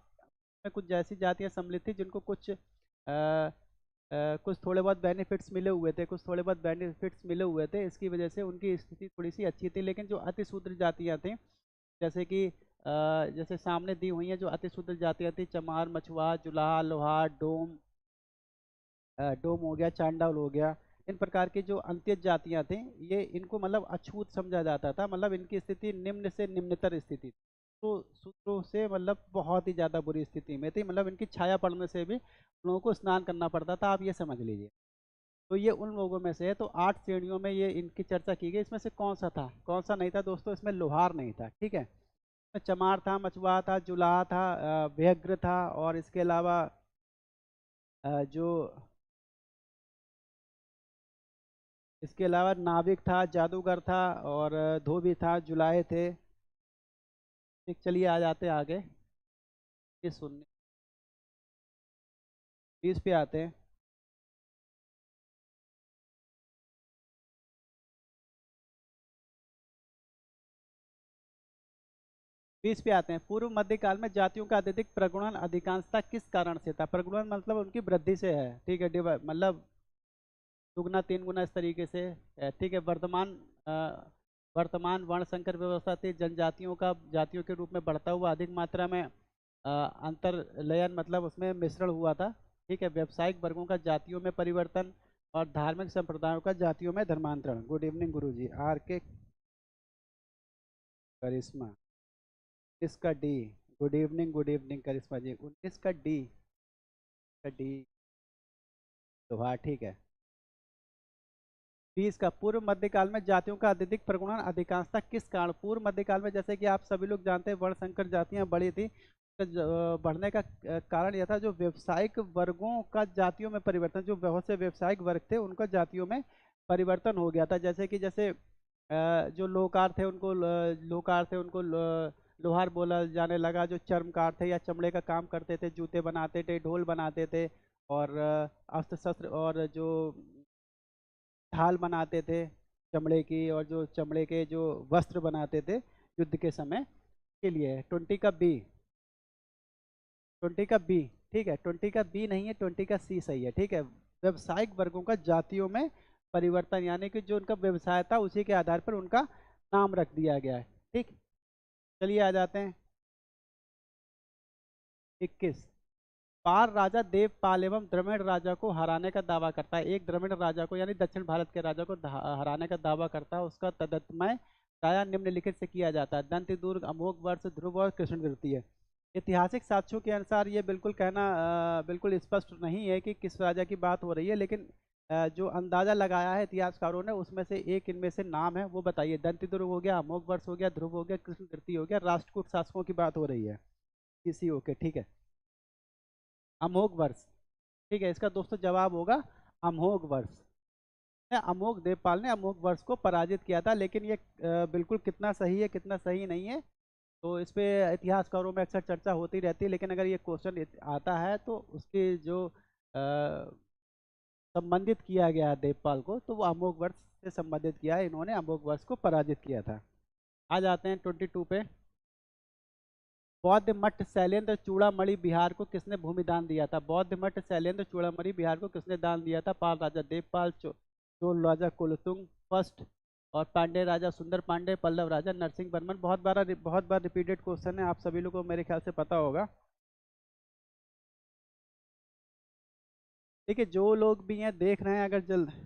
[SPEAKER 1] में कुछ जैसी जातियां सम्मिलित थी जिनको कुछ कुछ थोड़े बहुत बेनिफिट्स मिले हुए थे, इसकी वजह से उनकी स्थिति थोड़ी सी अच्छी थी। लेकिन जो अतिशूद्र जातियाँ थीं, जैसे कि जैसे सामने दी हुई हैं, जो अतिशूद्र जातियाँ थी, चमार, मछुआर, जुलाहा, लोहार, डोम, डोम हो गया, चांडाल हो गया, इन प्रकार की जो अंत्यज जातियां थीं, ये इनको मतलब अछूत समझा जाता था। मतलब इनकी स्थिति निम्न से निम्नतर स्थिति थी। तो शूद्रों से मतलब बहुत ही ज़्यादा बुरी स्थिति में थी। मतलब इनकी छाया पड़ने से भी लोगों को स्नान करना पड़ता था, आप ये समझ लीजिए। तो ये उन लोगों में से है। तो 8 श्रेणियों में ये इनकी चर्चा की गई। इसमें से कौन सा था, कौन सा नहीं था दोस्तों? इसमें लोहार नहीं था, ठीक है। इसमें चमार था, मछुआ था, जुलाहा था, व्यग्र था, और इसके अलावा जो इसके अलावा नाविक था, जादूगर था, और धोबी था, जुलाहे थे। ठीक, चलिए आ जाते हैं आगे। ये सुनने 20 पे आते हैं। 20 पे आते हैं। पूर्व मध्यकाल में जातियों का अत्यधिक प्रगुणन अधिकांशतः किस कारण से था? प्रगुणन मतलब उनकी वृद्धि से है, ठीक है। मतलब दुगना, तीन गुना, इस तरीके से है, ठीक है। वर्तमान वर्ण संकर व्यवस्था थी। जनजातियों का जातियों के रूप में बढ़ता हुआ अधिक मात्रा में अंतर्लयन, मतलब उसमें मिश्रण हुआ था, ठीक है। व्यावसायिक वर्गों का जातियों में परिवर्तन, और धार्मिक संप्रदायों का जातियों में धर्मांतरण। Good evening Guruji. आर के करिश्मा, इसका डी। गुड इवनिंग करिश्मा जी। 19 का डी, का डी तो हाँ, ठीक है। 20 का पूर्व मध्यकाल में जातियों का अत्यधिक प्रगुणन अधिकांशतः किस कारण? पूर्व मध्यकाल में जैसे कि आप सभी लोग जानते हैं, वर्ण संकर जातियां बढ़ी थी। तो बढ़ने का कारण यह था, जो व्यवसायिक वर्गों का जातियों में परिवर्तन, जो बहुत से व्यवसायिक वर्ग थे उनका जातियों में परिवर्तन हो गया था। जैसे कि जो लोकार थे उनको लोहार बोला जाने लगा। जो चर्मकार थे या चमड़े का काम करते थे, जूते बनाते थे, ढोल बनाते थे, और अस्त्र शस्त्र, और जो ढाल बनाते थे चमड़े की, और जो चमड़े के जो वस्त्र बनाते थे युद्ध के समय के लिए। 20 का बी, 20 का बी, ठीक है। 20 का बी नहीं है, 20 का सी सही है, ठीक है। व्यवसायिक वर्गों का जातियों में परिवर्तन, यानी कि जो उनका व्यवसाय था उसी के आधार पर उनका नाम रख दिया गया है, ठीक। चलिए आ जाते हैं 21। पार राजा देवपाल एवं द्रविड़ राजा को हराने का दावा करता है। एक द्रविड़ राजा को, यानी दक्षिण भारत के राजा को हराने का दावा करता है। उसका तदत्मय राजा निम्नलिखित से किया जाता है: दंत दुर्ग, अमोघ वर्ष, ध्रुव और कृष्ण द्वितीय। ऐतिहासिक साक्ष्यों के अनुसार ये बिल्कुल कहना बिल्कुल स्पष्ट नहीं है कि किस राजा की बात हो रही है, लेकिन जो अंदाजा लगाया है इतिहासकारों ने, उसमें से एक इनमें से नाम है, वो बताइए। दंत दुर्ग हो गया, अमोघ वर्ष हो गया, ध्रुव हो गया, कृष्ण तृतीय हो गया। राष्ट्रकूट शासकों की बात हो रही है, इसी ओके, ठीक है। अमोघ वर्ष, ठीक है। इसका दोस्तों जवाब होगा अमोघ वर्ष। अमोघ देवपाल ने अमोघ वर्ष को पराजित किया था। लेकिन ये बिल्कुल कितना सही है कितना सही नहीं है, तो इस पे इतिहासकारों में अक्सर चर्चा होती रहती है। लेकिन अगर ये क्वेश्चन आता है तो उसकी जो संबंधित किया गया है देवपाल को, तो वो अमोघ वर्ष से संबंधित किया है। इन्होंने अमोघ वर्ष को पराजित किया था। आ जाते हैं 22 पे। बौद्ध मठ शैलेंद्र चूड़ामणि बिहार को किसने भूमि दान दिया था? बौद्ध मठ शैलेंद्र चूड़ामणि बिहार को किसने दान दिया था? पाल राजा देवपाल, चोल राजा कुलोत्तुंग फर्स्ट, और पांड्य राजा सुंदर पांडे, पल्लव राजा नरसिंह वर्मन। बहुत बार रिपीटेड क्वेश्चन है, आप सभी लोगों को मेरे ख्याल से पता होगा। देखिए, जो लोग भी हैं देख रहे हैं,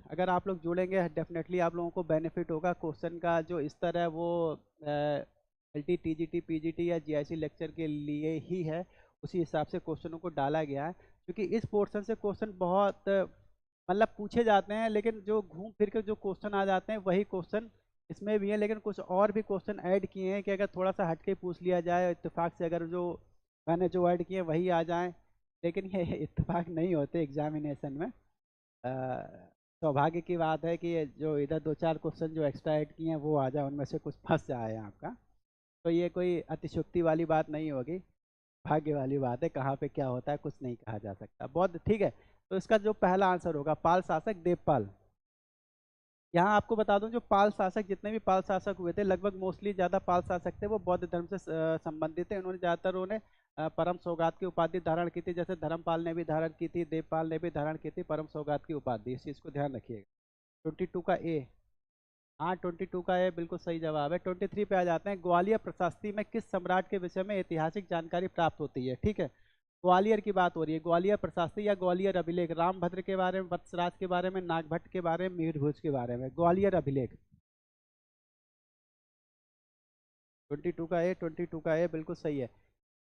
[SPEAKER 1] अगर आप लोग जुड़ेंगे, डेफिनेटली आप लोगों को बेनिफिट होगा। क्वेश्चन का जो स्तर है वो L T, T G T, P G T या जी आई सी लेक्चर के लिए ही है। उसी हिसाब से क्वेश्चनों को डाला गया है, क्योंकि इस पोर्शन से क्वेश्चन बहुत मतलब पूछे जाते हैं। लेकिन जो घूम फिर के जो क्वेश्चन आ जाते हैं वही क्वेश्चन इसमें भी है। लेकिन कुछ और भी क्वेश्चन ऐड किए हैं कि अगर थोड़ा सा हटके पूछ लिया जाए, इत्तेफाक से अगर जो मैंने जो ऐड किए वही आ जाए। लेकिन ये इत्तेफाक नहीं होते एग्जामिनेशन में। सौभाग्य की बात है कि ये जो इधर दो चार क्वेश्चन जो एक्स्ट्रा ऐड किए हैं वो आ जाए, उनमें से कुछ फंस जाए आपका। तो ये कोई अतिशयोक्ति वाली बात नहीं होगी, भाग्य वाली बात है। कहाँ पे क्या होता है कुछ नहीं कहा जा सकता। बहुत ठीक है। तो इसका जो पहला आंसर होगा, पाल शासक देवपाल। यहाँ आपको बता दूं, जो पाल शासक, जितने भी पाल शासक हुए थे, लगभग मोस्टली ज़्यादा पाल शासक थे वो बौद्ध धर्म से संबंधित थे। उन्होंने ज़्यादातर उन्हें परम सौगात की उपाधि धारण की थी, जैसे धर्मपाल ने भी धारण की थी, देवपाल ने भी धारण की थी परम सौगात की उपाधि, इस चीज़ को ध्यान रखिएगा। 22 का ए। हाँ, 22 का ए बिल्कुल सही जवाब है। 23 पे आ जाते हैं, ग्वालियर प्रशासनी में किस सम्राट के विषय में ऐतिहासिक जानकारी प्राप्त होती है? ठीक है, ग्वालियर की बात हो रही है, ग्वालियर प्रशासनी या ग्वालियर अभिलेख, रामभद्र के बारे में, वत्सराज के बारे में, नागभट्ट के बारे में, मीरभूज के बारे में, ग्वालियर अभिलेख। 22 का ए, 22 का ए बिल्कुल सही है।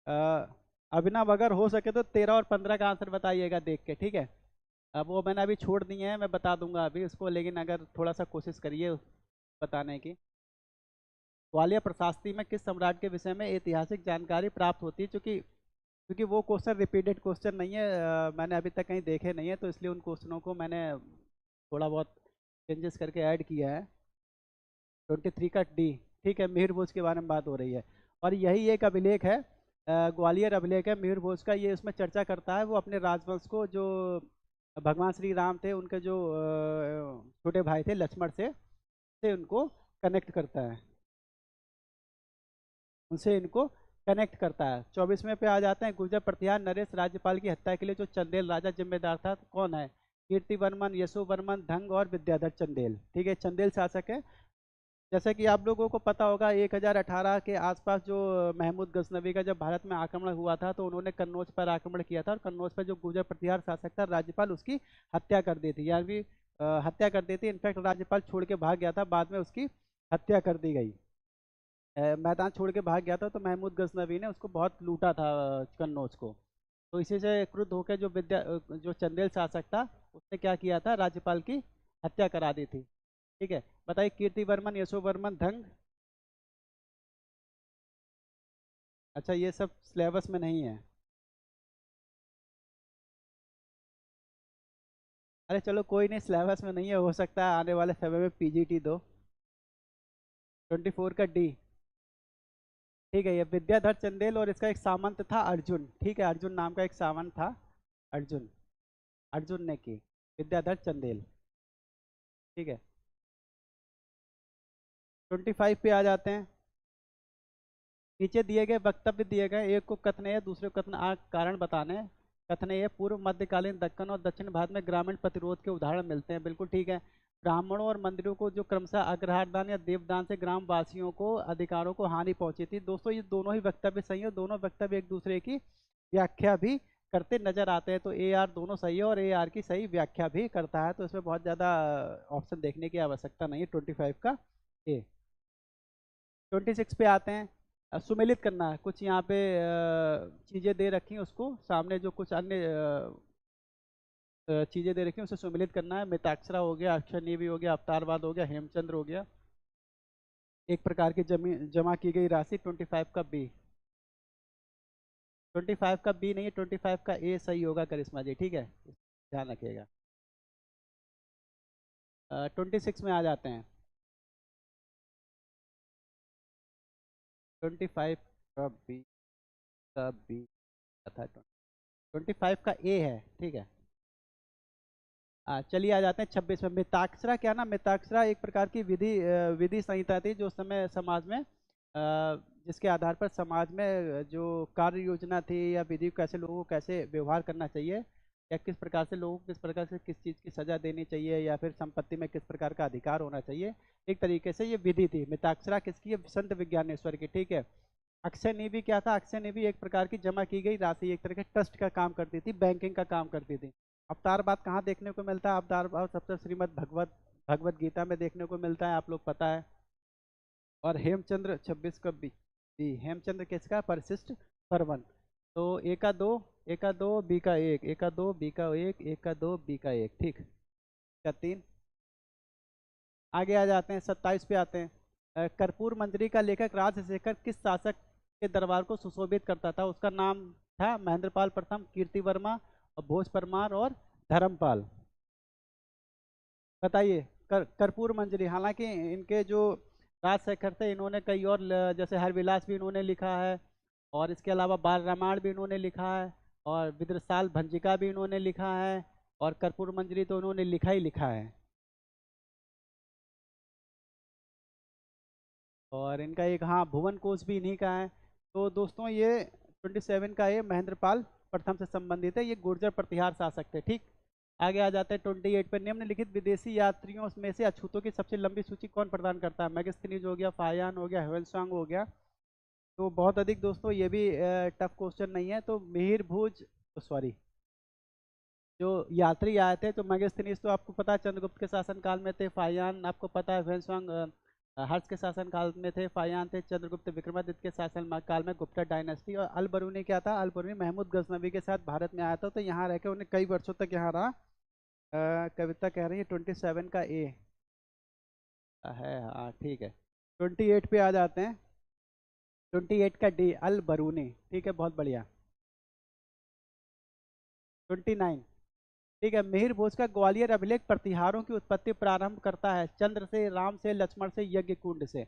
[SPEAKER 1] अ, अभिनव, अगर हो सके तो 13 और 15 का आंसर बताइएगा देख के, ठीक है। अब वो मैंने अभी छोड़ दिए हैं, मैं बता दूंगा अभी उसको, लेकिन अगर थोड़ा सा कोशिश करिए बताने की। ग्वालियर प्रशासनी में किस सम्राट के विषय में ऐतिहासिक जानकारी प्राप्त होती है? क्योंकि क्योंकि वो क्वेश्चन रिपीटेड क्वेश्चन नहीं है, मैंने अभी तक कहीं देखे नहीं है, तो इसलिए उन क्वेश्चनों को मैंने थोड़ा बहुत चेंजेस करके ऐड किया है। 23 का डी। ठीक है, मिहिर भोज के बारे में बात हो रही है, और यही एक अभिलेख है, ग्वालियर अभिलेख है मिहिर भोज का। ये उसमें चर्चा करता है, वो अपने राजवंश को, जो भगवान श्री राम थे, उनके जो छोटे भाई थे लक्ष्मण से उनको कनेक्ट करता है, उनसे इनको कनेक्ट करता है। 24वें पे आ जाते हैं, गुर्जर प्रतिहार नरेश राज्यपाल की हत्या के लिए जो चंदेल राजा जिम्मेदार था, कौन है? कीर्ति वर्मन, यशो वर्मन, धंग और विद्याधर चंदेल। ठीक है, चंदेल शासक है। जैसे कि आप लोगों को पता होगा, 1018 के आसपास जो महमूद गजनवी का जब भारत में आक्रमण हुआ था, तो उन्होंने कन्नौज पर आक्रमण किया था, और कन्नौज पर जो गुर्जर प्रतिहार शासक था राज्यपाल, उसकी हत्या कर दी थी, यानी हत्या कर दी थी। इनफैक्ट राज्यपाल छोड़ के भाग गया था, बाद में उसकी हत्या कर दी गई। मैदान छोड़ के भाग गया था, तो महमूद गजनवी ने उसको बहुत लूटा था, कन्नौज को। तो इसी से क्रुद्ध होकर जो चंदेल शासक था, उसने क्या किया था, राज्यपाल की हत्या करा दी थी। ठीक है, बताइए, कीर्ति वर्मन, यशो वर्मन, धंग। अच्छा, ये सब सिलेबस में नहीं है। अरे चलो कोई नहीं, सिलेबस में नहीं है, हो सकता है आने वाले समय में पीजीटी दो। 24 का डी। ठीक है, ये विद्याधर चंदेल, और इसका एक सामंत था अर्जुन। ठीक है, अर्जुन नाम का एक सामंत था, अर्जुन, अर्जुन ने की, विद्याधर चंदेल। ठीक है, 25 पे आ जाते हैं। नीचे दिए गए वक्तव्य दिए गए, एक को कथनेय, दूसरे को कथन कारण बताने हैं। कथनेय, पूर्व मध्यकालीन दक्कन और दक्षिण भारत में ग्रामीण प्रतिरोध के उदाहरण मिलते हैं, बिल्कुल ठीक है। ब्राह्मणों और मंदिरों को जो क्रमशः अग्रहारदान या देवदान से ग्रामवासियों को अधिकारों को हानि पहुंची थी। दोस्तों, ये दोनों ही वक्तव्य सही है, दोनों वक्तव्य एक दूसरे की व्याख्या भी करते नजर आते हैं, तो ए आर दोनों सही है, और ए आर की सही व्याख्या भी करता है, तो इसमें बहुत ज़्यादा ऑप्शन देखने की आवश्यकता नहीं है। 25 का ए। 26 पे आते हैं, सुमेलित करना है। कुछ यहाँ पे चीज़ें दे रखी हैं, उसको सामने जो कुछ अन्य चीज़ें दे रखी हैं, उसे सुमेलित करना है। मिताक्षरा हो गया, अक्षरनीति हो गया, अवतारवाद हो गया, हेमचंद्र हो गया। एक प्रकार की जमा की गई राशि। 25 का बी। 25 का बी नहीं है, 25 का ए सही होगा करिश्मा जी, ठीक है, ध्यान रखिएगा। 26 में आ जाते हैं। 25 का बी, का बी था, 25 का ए है, ठीक है। चलिए आ जाते हैं 26 में। मिताक्षरा क्या ना, मिताक्षरा एक प्रकार की विधि संहिता थी, जो उस समय समाज में जिसके आधार पर समाज में जो कार्य योजना थी, या विधि, कैसे लोगों को कैसे व्यवहार करना चाहिए, या किस प्रकार से लोगों को किस प्रकार से किस चीज़ की सजा देनी चाहिए, या फिर संपत्ति में किस प्रकार का अधिकार होना चाहिए, एक तरीके से ये विधि थी। मिताक्षरा किसकी है? संत विज्ञानेश्वर की, ठीक है। अक्षय निधि क्या था? अक्षय निधि एक प्रकार की जमा की गई राशि, एक तरह के ट्रस्ट का काम करती थी, बैंकिंग का काम करती थी। अवतारवाद कहाँ देखने को मिलता है? अवतारवाद सबसे श्रीमद् भगवत गीता में देखने को मिलता है, आप लोग पता है। और हेमचंद्र 26 का बी, हेमचंद्र किसका? परिशिष्ट परवन। तो ए का दो, ए का दो, बी का एक, ए का दो, बी का एक, ए का दो, बी का एक, ठीक, क्या तीन। आगे आ जाते हैं, 27 पे आते हैं। कर्पूर मंजरी का लेखक राजशेखर किस शासक के दरबार को सुशोभित करता था? उसका नाम था महेंद्रपाल प्रथम, कीर्ति वर्मा, और भोज परमार, और धर्मपाल। बताइए। कर्पूर मंजरी, हालांकि इनके जो राजशेखर थे, इन्होंने कई और जैसे हरविलास भी इन्होंने लिखा है, और इसके अलावा बाल रामायण भी इन्होंने लिखा है, और विद्रसाल भंजिका भी इन्होंने लिखा है, और कर्पूर मंजरी तो इन्होंने लिखा ही लिखा है। और इनका एक, हाँ, भुवन कोश भी इन्हीं का है। तो दोस्तों, ये 27 का ए महेंद्रपाल प्रथम से संबंधित है, ये गुर्जर प्रतिहार शासक थे। ठीक, आगे आ जाते हैं 28 पर। निम्नलिखित विदेशी यात्रियों में से अछूतों की सबसे लंबी सूची कौन प्रदान करता है? मेगास्थनीज हो गया, फायान हो गया, ह्वेनसांग हो गया। तो बहुत अधिक दोस्तों ये भी टफ क्वेश्चन नहीं है। तो मिहिर भोज, सॉरी, जो यात्री आए थे तो मेगास्थनीज तो आपको पता है चंद्रगुप्त के शासनकाल में थे। फायान आपको पता है ह्वेनसांग हर्ष के शासन काल में थे। फायान थे चंद्रगुप्त विक्रमादित्य के शासन काल में, गुप्ता डायनेस्टी। और अल बरूनी क्या था? अल बरूनी महमूद गजनवी के साथ भारत में आया था, तो यहाँ रह के उन्हें कई वर्षों तक यहाँ रहा। कविता कह रही है 27 का ए है, हाँ ठीक है। 28 पे आ जाते हैं। 28 का डी अल बरूनी, ठीक है, बहुत बढ़िया। 29, ठीक है। मिहिर भोज का ग्वालियर अभिलेख प्रतिहारों की उत्पत्ति प्रारंभ करता है चंद्र से, राम से, लक्ष्मण से, यज्ञ कुंड से।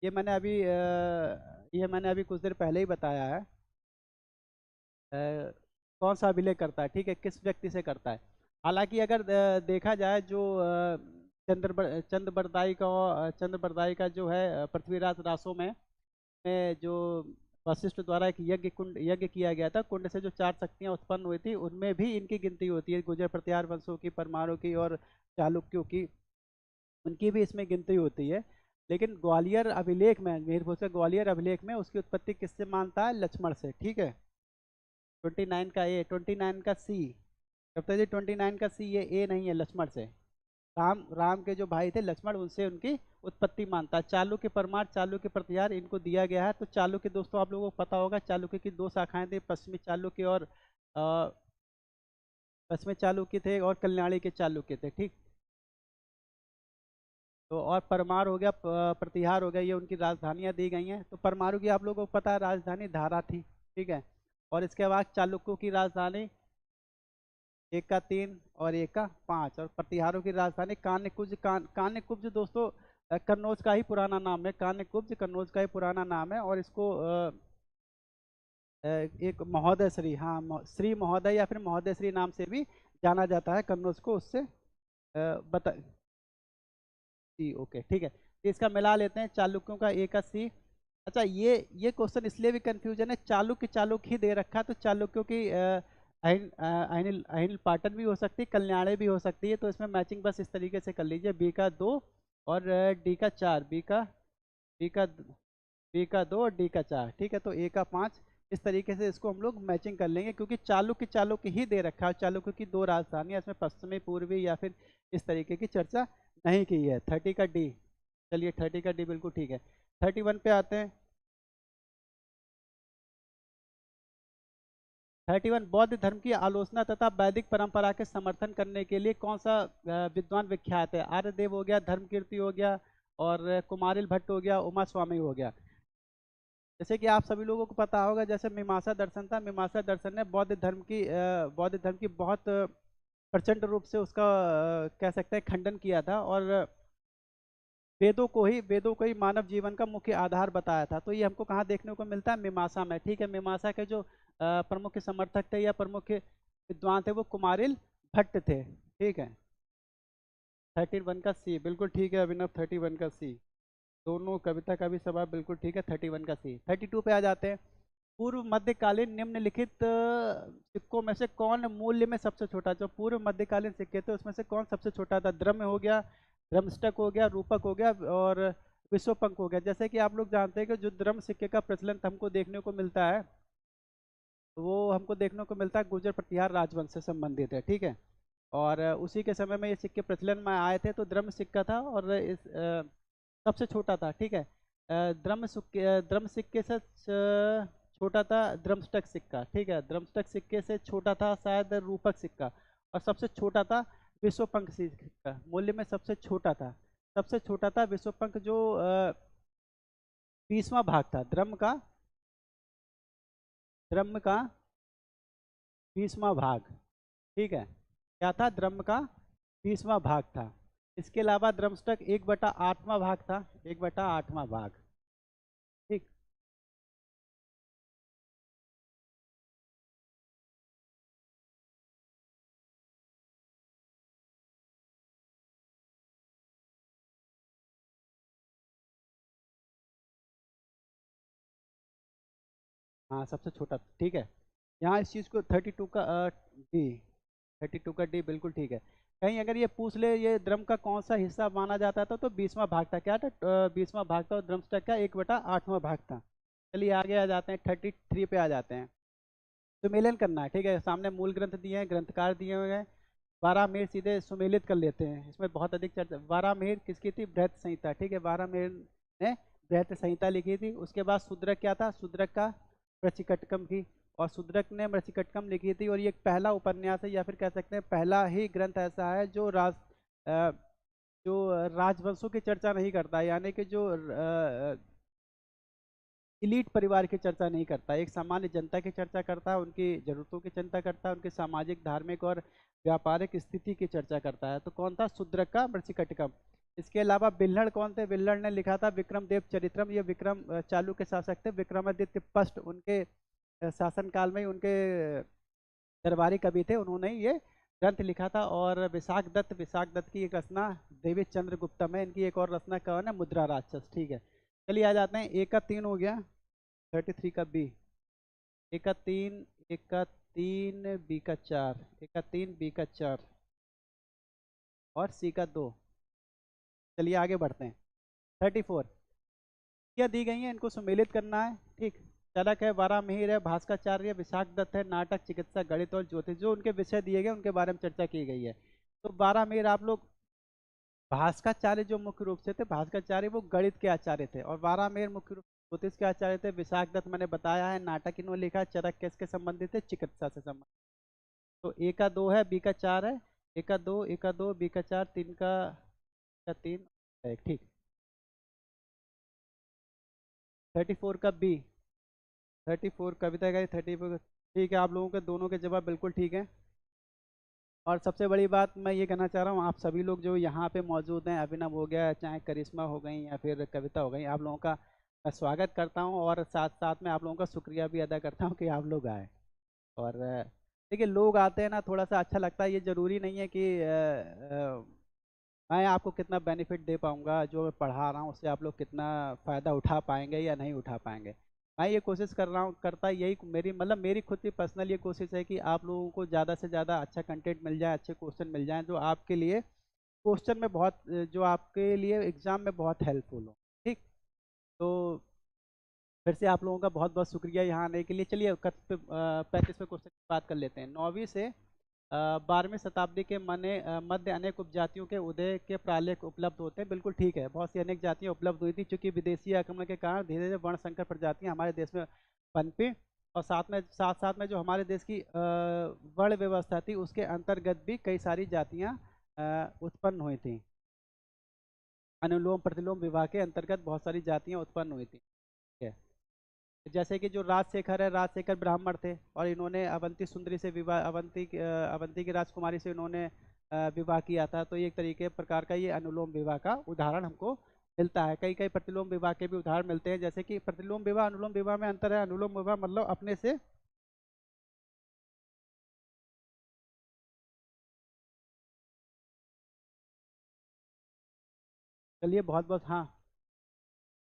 [SPEAKER 1] ये मैंने अभी कुछ देर पहले ही बताया है। कौन सा अभिलेख करता है, ठीक है, किस व्यक्ति से करता है। हालांकि अगर देखा जाए जो चंद्र बरदाई का जो है पृथ्वीराज रासो में जो वशिष्ठ द्वारा एक यज्ञ किया गया था, कुंड से जो 4 शक्तियां उत्पन्न हुई थी उनमें भी इनकी गिनती होती है। गुर्जर प्रतिहार वंशों की, परमाणु की और चालुक्यों की, उनकी भी इसमें गिनती होती है। लेकिन ग्वालियर अभिलेख में, मिहिर भोज का ग्वालियर अभिलेख में उसकी उत्पत्ति किससे मानता है? लक्ष्मण से। ठीक है। 29 का ए, 29 का सी, डॉक्टर जी 29 का सी, ये ए नहीं है, लक्ष्मण से। राम राम के जो भाई थे लक्ष्मण, उनसे उनकी उत्पत्ति मानता है। चालुक्य परमार, चालुक्य प्रतिहार इनको दिया गया है। तो चालुक्य दोस्तों आप लोगों को पता होगा, चालुक्य की 2 शाखाएं थी, पश्चिमी चालुक्य और पश्चिमी चालुक्य थे और कल्याणी के चालुक्य थे। ठीक, तो और परमार हो गया, प्रतिहार हो गया, ये उनकी राजधानियां दी गई हैं। तो परमाणु की आप लोगों को पता है राजधानी धारा थी। ठीक है। और इसके बाद चालुक्यों की राजधानी, एक का 3 और एक का 5, और प्रतिहारों की राजधानी कान्यकुब्ज। कान्यकुब्ज दोस्तों कन्नौज का ही पुराना नाम है। कान्यकुब्ज कन्नौज का ही पुराना नाम है, और इसको एक महोदय श्री, हाँ श्री महोदय या फिर महोदय श्री नाम से भी जाना जाता है कन्नौज को। उससे बता सी, ओके ठीक है। तो इसका मिला लेते हैं, चालुक्यों का ए का सी। अच्छा, ये क्वेश्चन इसलिए भी कंफ्यूजन है, चालुक्य ही दे रखा है, तो चालुक्यों की अहिल अहिल पाटन भी हो सकती है, कल्याणी भी हो सकती है। तो इसमें मैचिंग बस इस तरीके से कर लीजिए, बी का 2 और डी का 4, बी का बी का 2 और डी का 4। ठीक है, तो ए का 5, इस तरीके से इसको हम लोग मैचिंग कर लेंगे, क्योंकि चालुक्य ही दे रखा है। चालुक्य की 2 राजधानियां, इसमें पश्चिमी पूर्वी या फिर इस तरीके की चर्चा नहीं की है। 30 का डी, चलिए 30 का डी बिल्कुल ठीक है। 31 पे आते हैं। 31, बौद्ध धर्म की आलोचना तथा वैदिक परंपरा के समर्थन करने के लिए कौन सा विद्वान विख्यात है? आर्यदेव हो गया, धर्मकीर्ति हो गया, और कुमारिल भट्ट हो गया, उमा स्वामी हो गया। जैसे कि आप सभी लोगों को पता होगा, जैसे मीमांसा दर्शन था, मीमांसा दर्शन ने बौद्ध धर्म की बहुत प्रचंड रूप से उसका कह सकते हैं खंडन किया था, और वेदों को ही मानव जीवन का मुख्य आधार बताया था। तो ये हमको कहाँ देखने को मिलता है? मीमांसा में। ठीक है, मीमांसा के जो प्रमुख समर्थक थे या प्रमुख विद्वान थे वो कुमारिल भट्ट थे। ठीक है। 31 का सी बिल्कुल ठीक है अभिनव, 31 का सी। दोनों कविता का भी सवाल बिल्कुल ठीक है, 31 का सी। 32 पे आ जाते हैं। पूर्व मध्यकालीन निम्नलिखित सिक्कों में से कौन मूल्य में सबसे छोटा? जो पूर्व मध्यकालीन सिक्के थे उसमें से कौन सबसे छोटा था? द्रव्य हो गया, ध्रमस्टक हो गया, रूपक हो गया, और विश्वपंख हो गया। जैसे कि आप लोग जानते हैं कि जो द्रव्य सिक्के का प्रचलन हमको देखने को मिलता है, वो हमको देखने को मिलता है गुर्जर प्रतिहार राजवंश से संबंधित है। ठीक है। और उसी के समय में ये सिक्के प्रचलन में आए थे, तो द्रव्य सिक्का था, और इस सबसे छोटा था। ठीक है। द्रव्य सिक्के से छोटा था द्रमस्टक सिक्का। ठीक है, द्रमस्टक सिक्के से छोटा था शायद रूपक सिक्का, और सबसे छोटा था विश्वपंख सिक्का। मूल्य में सबसे छोटा था विश्वपंख, जो 20वां भाग था द्रम का 20वां भाग। ठीक है, क्या था? द्रम का 20वां भाग था। इसके अलावा द्रमस्टक 1/8वां भाग था, 1/8वां भाग। ठीक, हाँ सबसे छोटा, ठीक है। यहाँ इस चीज़ को 32 का डी, 32 का डी बिल्कुल ठीक है। कहीं अगर ये पूछ ले ये ड्रम का कौन सा हिस्सा माना जाता था, तो 20वां भाग था। क्या था? 20वां भाग था, और ड्रम स्टैक का 1/8वां भाग था। चलिए आगे आ जाते हैं, 33 पे आ जाते हैं। सुमेलन करना है, ठीक है। सामने मूल ग्रंथ दिए हैं, ग्रंथकार दिए हुए हैं। बारहमेर सीधे सुमेलित कर लेते हैं, इसमें बहुत अधिक चर्चा। बारहमेर किसकी थी? बृहत संहिता, ठीक है। बारहमेर ने बृहत संहिता लिखी थी। उसके बाद शूद्रक क्या था? शूद्रक का मृच्छकटकम की, और शूद्रक ने मृच्छकटकम लिखी थी। और ये एक पहला उपन्यास है, या फिर कह सकते हैं पहला ही ग्रंथ ऐसा है जो अ, जो राजवंशों की चर्चा नहीं करता, यानी कि जो इलीट परिवार की चर्चा नहीं करता, एक सामान्य जनता की चर्चा करता है, उनकी जरूरतों की चिंता करता है, उनकी सामाजिक, धार्मिक और व्यापारिक स्थिति की चर्चा करता है। तो कौन था? शूद्रक का मृच्छकटिकम। इसके अलावा बिल्हड़ कौन थे? बिल्हड़ ने लिखा था विक्रमदेव चरित्रम। ये विक्रम चालुक्य शासक थे, विक्रमादित्य फर्स्ट, उनके शासनकाल में ही उनके दरबारी कवि थे, उन्होंने ये ग्रंथ लिखा था। और विशाख दत्त की एक रचना देवी चंद्रगुप्तम है। इनकी एक और रचना कौन है? मुद्रा राक्षस, ठीक है। चलिए आ जाते हैं, ए का 3 हो गया, 33 का बी। ए का 3, ए का 3, बी का 4, ए का 3, बी का 4, और सी का 2। चलिए आगे बढ़ते हैं। 34 क्या दी गई है, इनको सम्मिलित करना है, ठीक। चरक है, वारामिहिर है, भास्कराचार्य, विशाख दत्त है, नाटक, चिकित्सा, गणित और ज्योतिष, जो उनके विषय दिए गए उनके बारे में चर्चा की गई है। तो वारामिहिर आप लोग, भास्कराचार्य जो मुख्य रूप से थे, भास्कराचार्य वो गणित के आचार्य थे, और वारामिहिर मुख्य रूप से ज्योतिष के आचार्य थे। विशाख दत्त मैंने बताया है, नाटक इन्होंने लिखा है। चरक किसके संबंधित है? चिकित्सा से संबंधित। तो ए का 2 है, बी का 4 है। ए का 2, ए का 2, बी का 4, 3 का 3, एक, ठीक। 34 का बी, 34 कविता का 34, ठीक है। आप लोगों के दोनों के जवाब बिल्कुल ठीक है। और सबसे बड़ी बात मैं ये कहना चाह रहा हूँ, आप सभी लोग जो यहाँ पे मौजूद हैं, अभिनव हो गया, चाहे करिश्मा हो गई या फिर कविता हो गई, आप लोगों का मैं स्वागत करता हूँ, और साथ साथ में आप लोगों का शुक्रिया भी अदा करता हूँ कि आप लोग आए। और देखिए, लोग आते हैं ना, थोड़ा सा अच्छा लगता है। ये ज़रूरी नहीं है कि मैं आपको कितना बेनिफिट दे पाऊंगा, जो मैं पढ़ा रहा हूँ उससे आप लोग कितना फ़ायदा उठा पाएंगे या नहीं उठा पाएंगे। मैं ये कोशिश कर रहा हूँ, करता यही, मेरी मतलब मेरी खुद की पर्सनल ये कोशिश है कि आप लोगों को ज़्यादा से ज़्यादा अच्छा कंटेंट मिल जाए, अच्छे क्वेश्चन मिल जाएं, जो आपके लिए क्वेश्चन में बहुत, जो आपके लिए एग्ज़ाम में बहुत हेल्पफुल हो, ठीक। तो फिर से आप लोगों का बहुत बहुत शुक्रिया यहाँ आने के लिए। चलिए 35वें क्वेश्चन की बात कर लेते हैं। 9वीं से 12वीं शताब्दी के मध्य अनेक उपजातियों के उदय के प्रालेख उपलब्ध होते हैं, बिल्कुल ठीक है। बहुत सी अनेक जातियाँ उपलब्ध हुई थी, चूंकि विदेशी आक्रमण के कारण धीरे धीरे वर्ण संकर प्रजातियाँ हमारे देश में पनपी, और साथ साथ में जो हमारे देश की वर्ण व्यवस्था थी, उसके अंतर्गत भी कई सारी जातियाँ उत्पन्न हुई थी। अनुलोम प्रतिलोम विवाह के अंतर्गत बहुत सारी जातियाँ उत्पन्न हुई थी, ठीक है। जैसे कि जो राजशेखर है, राजशेखर ब्राह्मण थे, और इन्होंने अवंती सुंदरी से विवाह, अवंती की राजकुमारी से इन्होंने विवाह किया था। तो ये एक तरीके प्रकार का ये अनुलोम विवाह का उदाहरण हमको मिलता है। कई कई प्रतिलोम विवाह के भी उदाहरण मिलते हैं, जैसे कि प्रतिलोम विवाह, अनुलोम विवाह में अंतर है। अनुलोम विवाह मतलब अपने से, चलिए बहुत बहुत, हाँ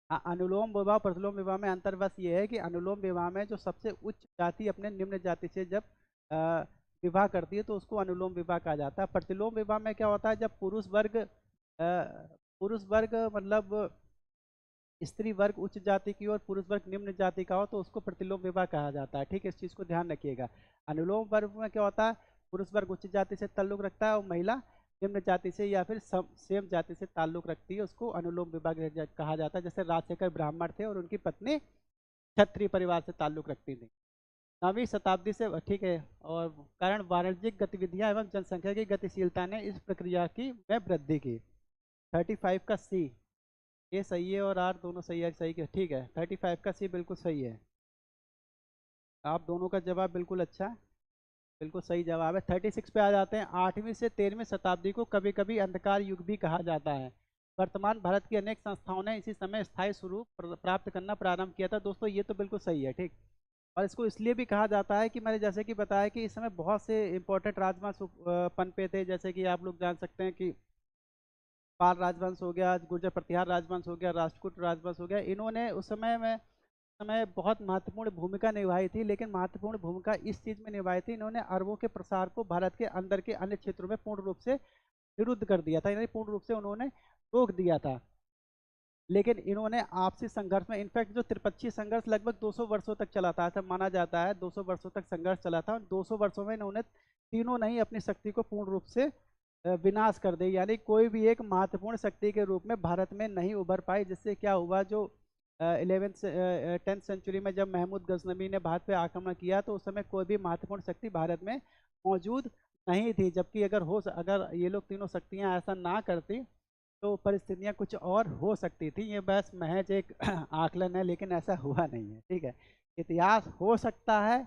[SPEAKER 1] हाँ, अनुलोम विवाह प्रतिलोम विवाह में अंतर बस ये है कि अनुलोम विवाह में जो सबसे उच्च जाति अपने निम्न जाति से जब अ, विवाह करती है, तो उसको अनुलोम विवाह कहा जाता है। प्रतिलोम विवाह में क्या होता है, जब पुरुष वर्ग मतलब स्त्री वर्ग उच्च जाति की और पुरुष वर्ग निम्न जाति का हो, तो उसको प्रतिलोम विवाह कहा जाता है, ठीक है। इस चीज़ को ध्यान रखिएगा। अनुलोम वर्ग में क्या होता है, पुरुष वर्ग उच्च जाति से ताल्लुक रखता है, और महिला निम्न जाति से या फिर सेम जाति से ताल्लुक रखती है, उसको अनुलोम विवाह कहा जाता है। जैसे राजशेखर ब्राह्मण थे और उनकी पत्नी क्षत्रिय परिवार से ताल्लुक रखती थी। 9वीं शताब्दी से, ठीक है। और कारण वाणिज्यिक गतिविधियां एवं जनसंख्या की गतिशीलता ने इस प्रक्रिया की में वृद्धि की। 35 का सी, ये सही है, और आर दोनों सही है, सही है, ठीक है। 35 का सी बिल्कुल सही है। आप दोनों का जवाब बिल्कुल अच्छा है, बिल्कुल सही जवाब है। 36 पे आ जाते हैं। 8वीं से 13वीं शताब्दी को कभी कभी अंधकार युग भी कहा जाता है। वर्तमान भारत की अनेक संस्थाओं ने इसी समय स्थायी स्वरूप प्राप्त करना प्रारंभ किया था। दोस्तों ये तो बिल्कुल सही है, ठीक। और इसको इसलिए भी कहा जाता है कि मैंने जैसे कि बताया कि इस समय बहुत से इंपॉर्टेंट राजवंश पनपे थे, जैसे कि आप लोग जान सकते हैं कि पाल राजवंश हो गया, गुर्जर प्रतिहार राजवंश हो गया, राष्ट्रकूट राजवंश हो गया। इन्होंने उस समय में समय बहुत महत्वपूर्ण भूमिका निभाई थी, लेकिन महत्वपूर्ण भूमिका इस चीज में निभाई थी, इन्होंने अरबों के प्रसार को भारत के अंदर के अन्य क्षेत्रों में पूर्ण रूप से विरुद्ध कर दिया था, यानी पूर्ण रूप से उन्होंने रोक दिया था। लेकिन इन्होंने आपसी संघर्ष में, इनफैक्ट जो त्रिपक्षीय संघर्ष लगभग 200 वर्षों तक चला था, ऐसा माना जाता है 200 वर्षों तक संघर्ष चला था, और 200 वर्षों में इन्होंने तीनों नहीं अपनी शक्ति को पूर्ण रूप से विनाश कर दी, यानी कोई भी एक महत्वपूर्ण शक्ति के रूप में भारत में नहीं उभर पाई। जिससे क्या हुआ, जो 11th 10th सेंचुरी में जब महमूद गजनवी ने भारत पे आक्रमण किया, तो उस समय कोई भी महत्वपूर्ण शक्ति भारत में मौजूद नहीं थी। जबकि अगर ये लोग तीनों शक्तियां ऐसा ना करती, तो परिस्थितियां कुछ और हो सकती थी। ये बस महज एक आकलन है, लेकिन ऐसा हुआ नहीं है, ठीक है। इतिहास हो सकता है,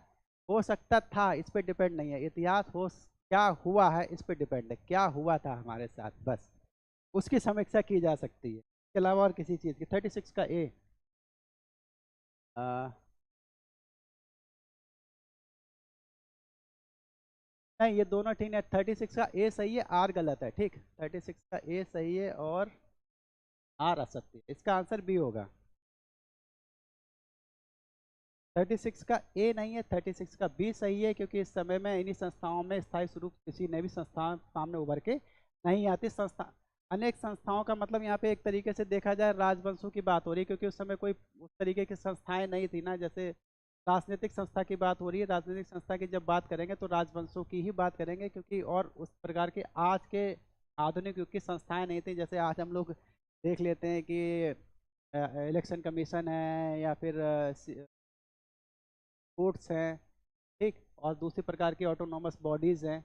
[SPEAKER 1] हो सकता था, इस पे डिपेंड नहीं है। इतिहास हो क्या हुआ है इस पे डिपेंड है, क्या हुआ था हमारे साथ, बस उसकी समीक्षा की जा सकती है, इसके अलावा और किसी चीज की। 36 का ए, नहीं ये दोनों ठीक है। 36 का ए सही है, आर गलत है, ठीक। 36 का ए सही है और आर असत्य है, इसका आंसर बी होगा। 36 का ए नहीं है, 36 का बी सही है, क्योंकि इस समय में इन्हीं संस्थाओं में स्थायी स्वरूप किसी नई भी संस्था सामने उभर के नहीं आती। संस्था, अनेक संस्थाओं का मतलब यहाँ पे एक तरीके से देखा जाए राजवंशों की बात हो रही है, क्योंकि उस समय कोई उस तरीके की संस्थाएं नहीं थी ना। जैसे राजनीतिक संस्था की बात हो रही है, राजनीतिक संस्था की जब बात करेंगे तो राजवंशों की ही बात करेंगे, क्योंकि और उस प्रकार के आज के आधुनिक युग की संस्थाएं नहीं थी। जैसे आज हम लोग देख लेते हैं कि इलेक्शन कमीशन है, या फिर कोर्ट्स हैं, ठीक, और दूसरी प्रकार की ऑटोनॉमस बॉडीज हैं,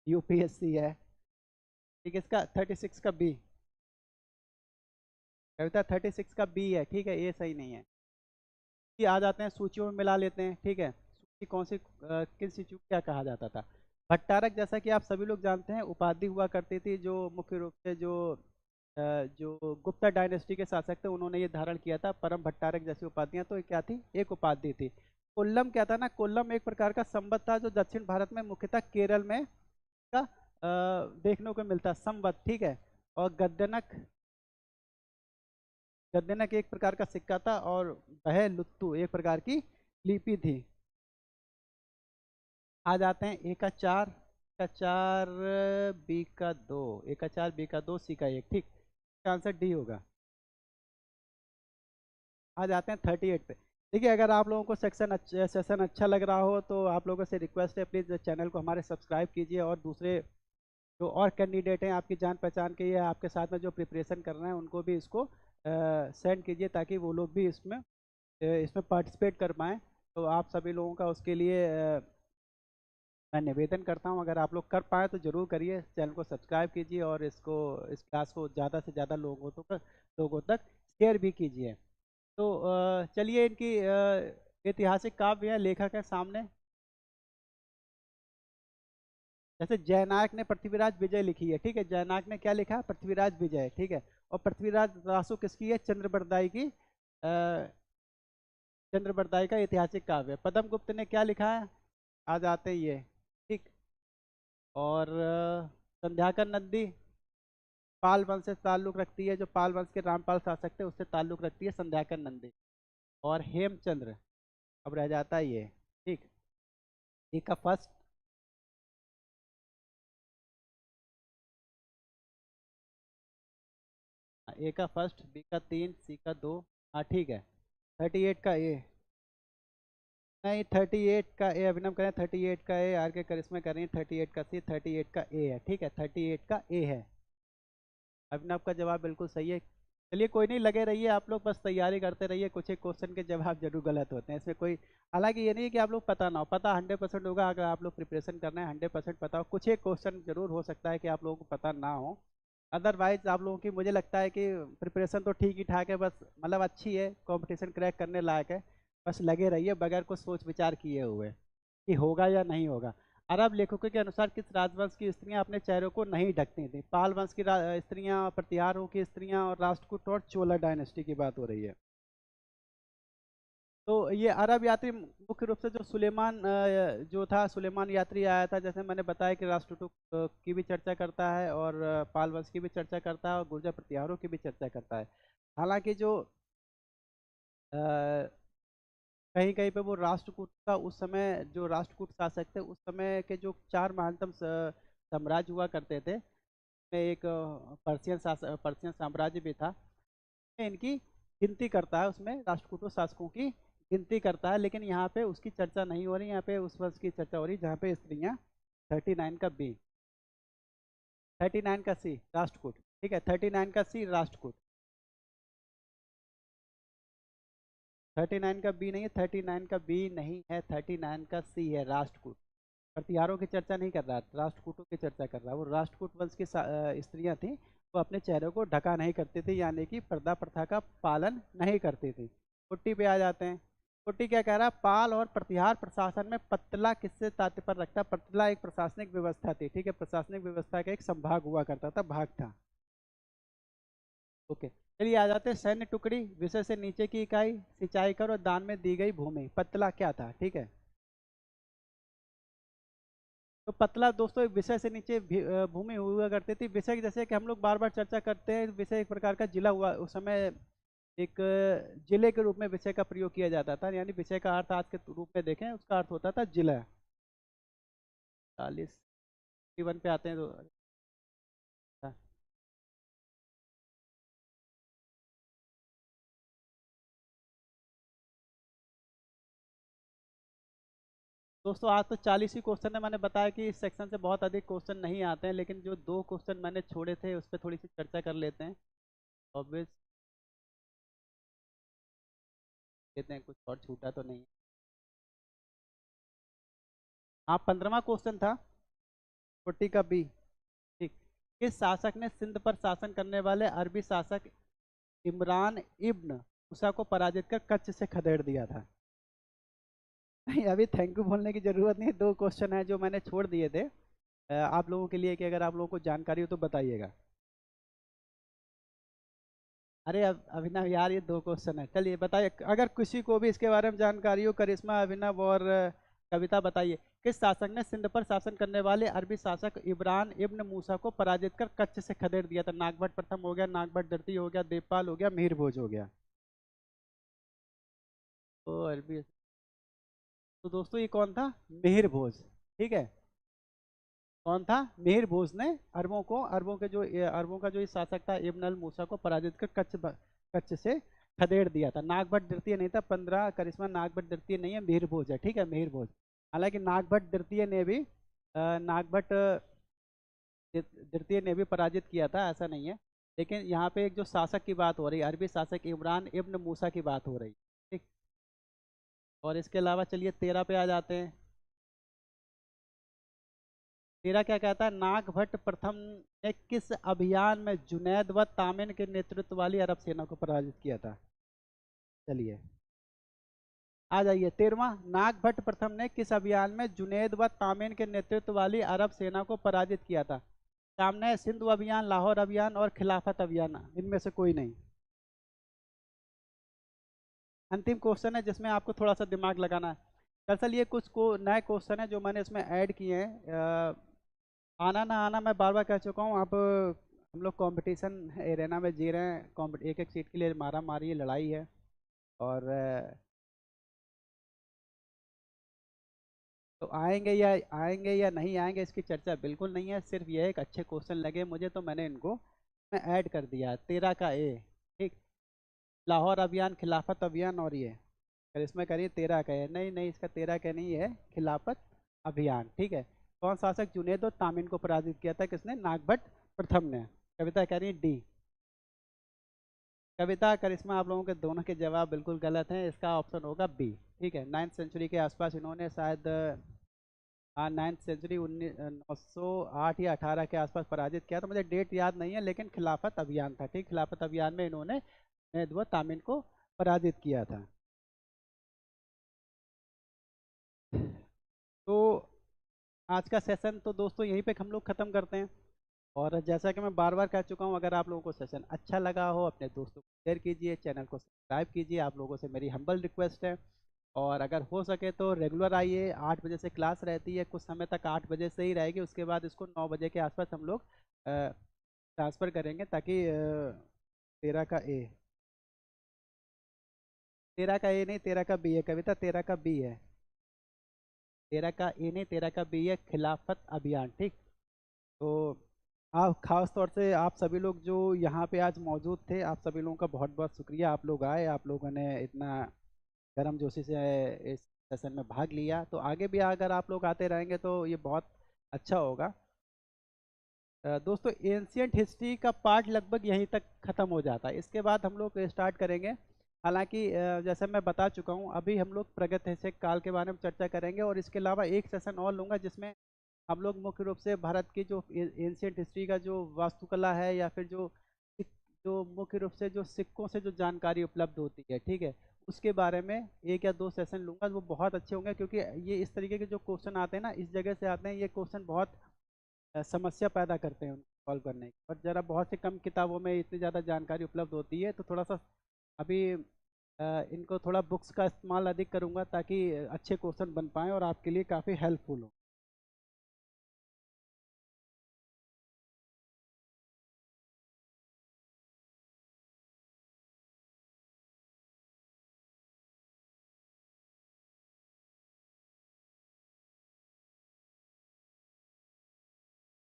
[SPEAKER 1] यूपीएससी है, ठीक है। इसका 36 का बी, कविता 36 का बी है, ठीक है, ये सही नहीं है। ये आ जाते हैं सूचियों में मिला लेते हैं, ठीक है। सूची कौन सी किन सूचियों को क्या कहा जाता था। भट्टारक, जैसा कि आप सभी लोग जानते हैं, उपाधि हुआ करती थी, जो मुख्य रूप से जो गुप्ता डायनेस्टी के शासक थे उन्होंने ये धारण किया था। परम भट्टारक जैसी उपाधियां तो ये क्या थी, एक उपाधि थी। कोल्लम क्या था ना, कोल्लम एक प्रकार का संवत था, जो दक्षिण भारत में मुख्यतः केरल में का देखने को मिलता संवत, ठीक है। और गद्दनक, गद्दनक एक प्रकार का सिक्का था, और वह लुत्तु एक प्रकार की लिपि थी। आ जाते हैं ए का 4, का 4, बी का 2, ए का 4, बी का 2, सी का 1, ठीक। इसका आंसर डी होगा। आ जाते हैं 38 पे। देखिए, अगर आप लोगों को सेशन अच्छा लग रहा हो, तो आप लोगों से रिक्वेस्ट है, प्लीज़ चैनल को हमारे सब्सक्राइब कीजिए, और दूसरे जो और कैंडिडेट हैं आपकी जान पहचान के, या आपके साथ में जो प्रिपरेशन कर रहे हैं, उनको भी इसको सेंड कीजिए, ताकि वो लोग भी इसमें पार्टिसिपेट कर पाएँ। तो आप सभी लोगों का उसके लिए मैं निवेदन करता हूं, अगर आप लोग कर पाए तो जरूर करिए, चैनल को सब्सक्राइब कीजिए, और इस क्लास को ज़्यादा से ज़्यादा लोगों तक शेयर भी कीजिए। तो चलिए, इनकी ऐतिहासिक काव्य है, लेखक है सामने। जैसे जयनायक ने पृथ्वीराज विजय लिखी है, ठीक है। जयनायक ने क्या लिखा है, पृथ्वीराज विजय, ठीक है। और पृथ्वीराज रासो किसकी है, चंद्रबरदाई की। चंद्रबरदाई का ऐतिहासिक काव्य है। पद्म गुप्त ने क्या लिखा है, आ जाते ही ये, ठीक। और संध्याकर नंदी पाल वंश से ताल्लुक रखती है, जो पाल वंश के रामपाल शासक थे उससे ताल्लुक रखती है संध्याकर नंदी। और हेमचंद्र, अब रह जाता है ये, ठीक। ए का फर्स्ट, ए का फर्स्ट, बी का 3, सी का 2, हाँ ठीक है। 38 का ए, नहीं 38 का ए अभिनव करें, 38 का ए आर के करिश्मा करें, 38 का सी, 38 का ए है, ठीक है। 38 का ए है, अभिनव का जवाब बिल्कुल सही है। चलिए, कोई नहीं, लगे रहिए आप लोग, बस तैयारी करते रहिए, कुछ एक क्वेश्चन के जवाब जरूर गलत होते हैं इसमें कोई। हालांकि ये नहीं है कि आप लोग पता ना हो, पता 100% होगा। अगर आप लोग प्रिपरेशन करना है 100% पता हो, कुछ एक क्वेश्चन जरूर हो सकता है कि आप लोगों को पता ना हो। अदरवाइज आप लोगों की, मुझे लगता है कि प्रिपरेशन तो ठीक ही ठाक है, बस मतलब अच्छी है, कंपटीशन क्रैक करने लायक है। बस लगे रहिए बगैर कुछ सोच विचार किए हुए कि होगा या नहीं होगा। अरब लेखकों के अनुसार किस राजवंश की स्त्रियां अपने चेहरों को नहीं ढकती थीं। पाल वंश की स्त्रियां, प्रतिहारों की स्त्रियां, और राष्ट्रकूट और चोला डायनेस्टी की बात हो रही है। तो ये अरब यात्री मुख्य रूप से जो सुलेमान जो था, सुलेमान यात्री आया था, जैसे मैंने बताया कि राष्ट्रकूट की भी चर्चा करता है, और पाल वंश की भी चर्चा करता है, और गुर्जर प्रतिहारों की भी चर्चा करता है। हालांकि जो कहीं कहीं पे वो राष्ट्रकूट का उस समय जो राष्ट्रकूट शासक थे उस समय के जो चार महानतम साम्राज्य हुआ करते थे, में एक पर्शियन साम्राज्य भी था। इनकी गिनती करता है, उसमें राष्ट्रकूटों शासकों की गिनती करता है, लेकिन यहाँ पे उसकी चर्चा नहीं हो रही। यहाँ पे उस वर्ष की चर्चा हो रही जहाँ पे स्त्रियाँ 39 का बी, 39 का सी राष्ट्रकूट, ठीक है, 39 का सी राष्ट्रकूट, 39 का बी नहीं है, 39 का बी नहीं है, 39 का सी है राष्ट्रकूट। प्रतिहारों की चर्चा नहीं कर रहा, राष्ट्रकूटों की चर्चा कर रहा। वो राष्ट्रकूट वंश की स्त्रियां थी, वो अपने चेहरे को ढका नहीं करती थी, यानी कि पर्दा प्रथा का पालन नहीं करती थी। 40 पे आ जाते हैं। 40 क्या कह रहा है? पाल और प्रतिहार प्रशासन में पत्तला किससे तात्पर्य रखता है? पत्तला एक प्रशासनिक व्यवस्था थी, ठीक है, प्रशासनिक व्यवस्था का एक संभाग हुआ करता था, भाग था। ओके, चलिए आ जाते हैं। सैन्य टुकड़ी, विषय से नीचे की इकाई, सिंचाई कर और दान में दी गई भूमि। पत्तला क्या था? ठीक है, तो पतला दोस्तों एक विषय से नीचे भूमि हुआ करती थी। विषय जैसे कि हम लोग बार बार चर्चा करते हैं, विषय एक प्रकार का जिला हुआ उस समय, एक जिले के रूप में विषय का प्रयोग किया जाता था, यानी विषय का अर्थ आज के रूप में देखें उसका अर्थ होता था जिला। 40 वन पे आते हैं तो हाँ। दोस्तों आज तो 40 ही क्वेश्चन है। मैंने बताया कि इस सेक्शन से बहुत अधिक क्वेश्चन नहीं आते हैं, लेकिन जो दो क्वेश्चन मैंने छोड़े थे उस पर थोड़ी सी चर्चा कर लेते हैं। ऑब्वियस लेते हैं, कुछ और छूटा तो नहीं। हाँ, 15वां क्वेश्चन था 40 का बी। ठीक, किस शासक ने सिंध पर शासन करने वाले अरबी शासक इमरान इब्न मूसा को पराजित कर कच्छ से खदेड़ दिया था? नहीं, अभी थैंक यू बोलने की जरूरत नहीं है। दो क्वेश्चन है जो मैंने छोड़ दिए थे आप लोगों के लिए, कि अगर आप लोगों को जानकारी हो तो बताइएगा। अरे अब अभिनव यार, ये दो क्वेश्चन है, चलिए बताइए। अगर किसी को भी इसके बारे में जानकारी हो, करिश्मा, अभिनव और कविता, बताइए। किस शासक ने सिंध पर शासन करने वाले अरबी शासक इब्रान इब्न मूसा को पराजित कर कच्छ से खदेड़ दिया था? नागभट्ट प्रथम हो गया, नागभट्ट द्वितीय हो गया, देवपाल हो गया, मिहिर भोज हो गया। तो अरबी, तो दोस्तों ये कौन था? मिहिर भोज, ठीक है। कौन था? मिहिर भोज ने अरबों के जो अरबों का जो ये शासक था इब्न अल मूसा को पराजित कर कच्छ से खदेड़ दिया था। नागभट्ट द्वितीय नहीं था, 15 करिश्मा, नागभट्ट द्वितीय नहीं है, मिहिर भोज है, ठीक है, मिहिर भोज। हालांकि नागभट्ट द्वितीय ने भी नागभट्ट द्वितीय ने भी पराजित किया था, ऐसा नहीं है। लेकिन यहाँ पे एक जो शासक की बात हो रही है, अरबी शासक इमरान इब्न मूसा की बात हो रही है, ठीक। और इसके अलावा चलिए 13 पे आ जाते हैं। 13 क्या कहता है? नागभट्ट प्रथम ने किस अभियान में जुनैद व तामिन के नेतृत्व वाली अरब सेना को पराजित किया था? चलिए आ जाइए। 13वां, नागभट्ट प्रथम ने किस अभियान में जुनैद व तामिन के नेतृत्व वाली अरब सेना को पराजित किया था? सामने है सिंधु अभियान, लाहौर अभियान और खिलाफत अभियान, इनमें से कोई नहीं। अंतिम क्वेश्चन है जिसमें आपको थोड़ा सा दिमाग लगाना है। दरअसल ये कुछ को नए क्वेश्चन है जो मैंने इसमें ऐड किए हैं। आना ना आना मैं बार बार कह चुका हूँ। अब हम लोग कंपटीशन एरेना में जी रहे हैं, एक एक सीट के लिए मारा मारी लड़ाई है। और तो आएंगे या नहीं आएंगे इसकी चर्चा बिल्कुल नहीं है। सिर्फ ये एक अच्छे क्वेश्चन लगे मुझे तो मैंने इनको मैं ऐड कर दिया। 13 का ए, ठीक। लाहौर अभियान, खिलाफत अभियान और ये, अगर इसमें करिए 13 का है, नहीं नहीं इसका 13 का नहीं है, खिलाफत अभियान, ठीक है। कौन शासक जुनैद और तामिन को पराजित किया था? किसने? नागभट्ट प्रथम ने। कविता कह रही है डी। कविता, करिश्मा, आप लोगों के दोनों के जवाब बिल्कुल गलत हैं। इसका ऑप्शन होगा बी, ठीक है। 9th सेंचुरी के आसपास इन्होंने शायद, हाँ, 9th सेंचुरी 908 या 18 के आसपास पराजित किया था। मुझे डेट याद नहीं है, लेकिन खिलाफत अभियान था, ठीक। खिलाफत अभियान में इन्होंने जुनैद व तामिन को पराजित किया था। तो आज का सेशन तो दोस्तों यहीं पे हम लोग ख़त्म करते हैं। और जैसा कि मैं बार बार कह चुका हूँ, अगर आप लोगों को सेशन अच्छा लगा हो, अपने दोस्तों को शेयर कीजिए, चैनल को सब्सक्राइब कीजिए। आप लोगों से मेरी हम्बल रिक्वेस्ट है। और अगर हो सके तो रेगुलर आइए। 8 बजे से क्लास रहती है, कुछ समय तक 8 बजे से ही रहेगी, उसके बाद इसको 9 बजे के आसपास हम लोग ट्रांसफ़र करेंगे, ताकि 13 का ए तेरह का ए नहीं, तेरह का बी है कविता, तेरह का बी है। तेरह का ए नहीं, तेरह का बी है, खिलाफत अभियान, ठीक। तो आप खास तौर से आप सभी लोग जो यहाँ पे आज मौजूद थे, आप सभी लोगों का बहुत बहुत शुक्रिया। आप लोग आए, आप लोगों ने इतना गर्मजोशी से इस सेशन में भाग लिया। तो आगे भी अगर आप लोग आते रहेंगे तो ये बहुत अच्छा होगा। दोस्तों, एंशियंट हिस्ट्री का पार्ट लगभग यहीं तक ख़त्म हो जाता है। इसके बाद हम लोग स्टार्ट करेंगे। हालांकि जैसे मैं बता चुका हूँ, अभी हम लोग प्रागैतिहासिक काल के बारे में चर्चा करेंगे, और इसके अलावा एक सेशन और लूँगा जिसमें हम लोग मुख्य रूप से भारत की जो एंशियंट हिस्ट्री का जो वास्तुकला है, या फिर जो जो मुख्य रूप से जो सिक्कों से जो जानकारी उपलब्ध होती है, ठीक है, उसके बारे में एक या दो सेशन लूँगा। वो बहुत अच्छे होंगे, क्योंकि ये इस तरीके के जो क्वेश्चन आते हैं ना, इस जगह से आते हैं, ये क्वेश्चन बहुत समस्या पैदा करते हैं उनको सॉल्व करने की। और ज़रा बहुत सी कम किताबों में इतनी ज़्यादा जानकारी उपलब्ध होती है, तो थोड़ा सा अभी इनको थोड़ा बुक्स का इस्तेमाल अधिक करूँगा, ताकि अच्छे क्वेश्चन बन पाएँ और आपके लिए काफ़ी हेल्पफुल हो।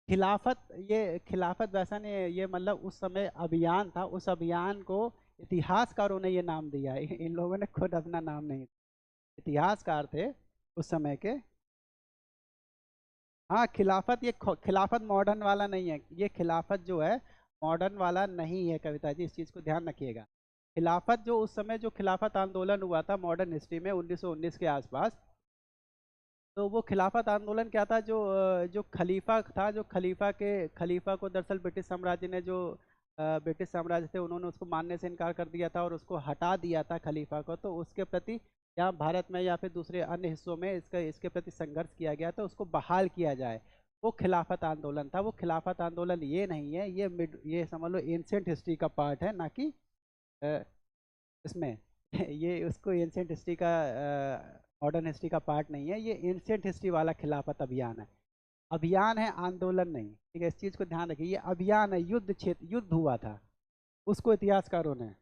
[SPEAKER 1] खिलाफत, ये खिलाफत वैसा नहीं है, ये मतलब उस समय अभियान था। उस अभियान को इतिहासकारों ने ये नाम दिया है। इन लोगों ने खुद अपना नाम नहीं, इतिहासकार थे उस समय के। हाँ, खिलाफत, ये खिलाफत मॉडर्न वाला नहीं है। ये खिलाफत जो है मॉडर्न वाला नहीं है कविता जी, इस चीज़ को ध्यान रखिएगा। खिलाफत जो उस समय जो खिलाफत आंदोलन हुआ था मॉडर्न हिस्ट्री में 1919 के आसपास, तो वो खिलाफत आंदोलन क्या था? जो खलीफा था, जो खलीफा को दरअसल ब्रिटिश साम्राज्य ने जो ब्रिटिश साम्राज्य थे, उन्होंने उसको मानने से इनकार कर दिया था और उसको हटा दिया था खलीफा को। तो उसके प्रति यहाँ भारत में या फिर दूसरे अन्य हिस्सों में इसके प्रति संघर्ष किया गया, तो उसको बहाल किया जाए। वो खिलाफत आंदोलन था। वो खिलाफत आंदोलन ये नहीं है, ये समझ लो एंशियंट हिस्ट्री का पार्ट है, ना कि अ, इसमें ये उसको एंशियंट हिस्ट्री का मॉडर्न हिस्ट्री का पार्ट नहीं है। ये एंशियंट हिस्ट्री वाला खिलाफत अभियान है। अभियान है, आंदोलन नहीं, ठीक है? इस चीज को ध्यान रखिए, ये अभियान है, युद्ध क्षेत्र, युद्ध हुआ था, उसको इतिहासकारों ने।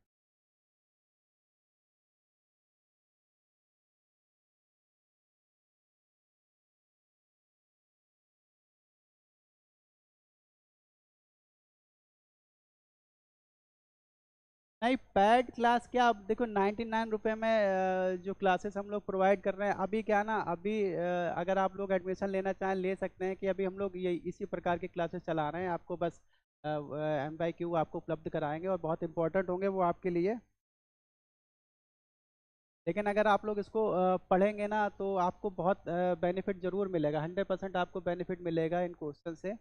[SPEAKER 1] नहीं, पैड क्लास क्या, अब देखो 99 रुपये में जो क्लासेस हम लोग प्रोवाइड कर रहे हैं, अभी क्या ना, अभी अगर आप लोग एडमिशन लेना चाहें ले सकते हैं। कि अभी हम लोग ये इसी प्रकार के क्लासेस चला रहे हैं। आपको बस MYQ आपको उपलब्ध कराएंगे, और बहुत इंपॉर्टेंट होंगे वो आपके लिए। लेकिन अगर आप लोग इसको पढ़ेंगे ना, तो आपको बहुत बेनिफिट जरूर मिलेगा, 100% आपको बेनिफिट मिलेगा इन क्वेश्चन से।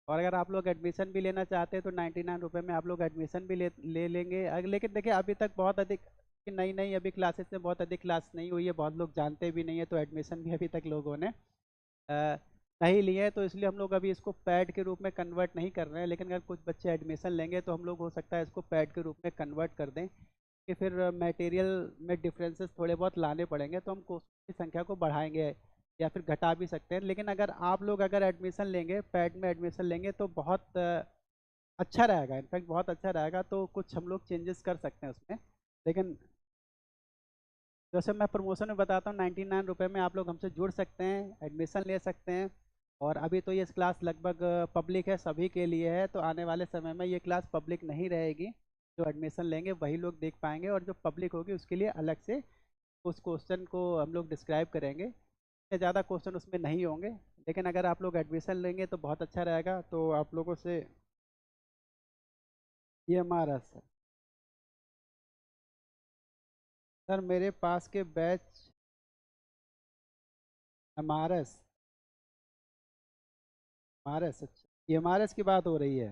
[SPEAKER 1] और अगर आप लोग एडमिशन भी लेना चाहते हैं तो 99 रुपये में आप लोग एडमिशन भी ले लेंगे। लेकिन देखिए, अभी तक बहुत अधिक नई नई अभी क्लासेस में बहुत अधिक क्लास नहीं हुई है, बहुत लोग जानते भी नहीं है, तो एडमिशन भी अभी तक लोगों ने अ, नहीं लिए हैं। तो इसलिए हम लोग अभी इसको पैड के रूप में कन्वर्ट नहीं कर रहे हैं। लेकिन अगर कुछ बच्चे एडमिशन लेंगे तो हम लोग हो सकता है इसको पैड के रूप में कन्वर्ट कर दें, कि फिर मटेरियल में डिफरेंसेस थोड़े बहुत लाने पड़ेंगे, तो हम क्वेश्चन की संख्या को बढ़ाएंगे या फिर घटा भी सकते हैं। लेकिन अगर आप लोग अगर एडमिशन लेंगे, पैड में एडमिशन लेंगे, तो बहुत अच्छा रहेगा, इनफैक्ट बहुत अच्छा रहेगा। तो कुछ हम लोग चेंजेस कर सकते हैं उसमें। लेकिन जैसे मैं प्रमोशन में बताता हूँ, 99 रुपये में आप लोग हमसे जुड़ सकते हैं, एडमिशन ले सकते हैं। और अभी तो ये क्लास लगभग पब्लिक है, सभी के लिए है। तो आने वाले समय में ये क्लास पब्लिक नहीं रहेगी। जो एडमिशन लेंगे वही लोग देख पाएंगे, और जो पब्लिक होगी उसके लिए अलग से उस क्वेश्चन को हम लोग डिस्क्राइब करेंगे। इतने ज़्यादा क्वेश्चन उसमें नहीं होंगे। लेकिन अगर आप लोग एडमिशन लेंगे तो बहुत अच्छा रहेगा। तो आप लोगों से ये हमारा सर, मेरे पास के बैच एमआरएस, एमआरएस, अच्छा, ये एमआरएस की बात हो रही है।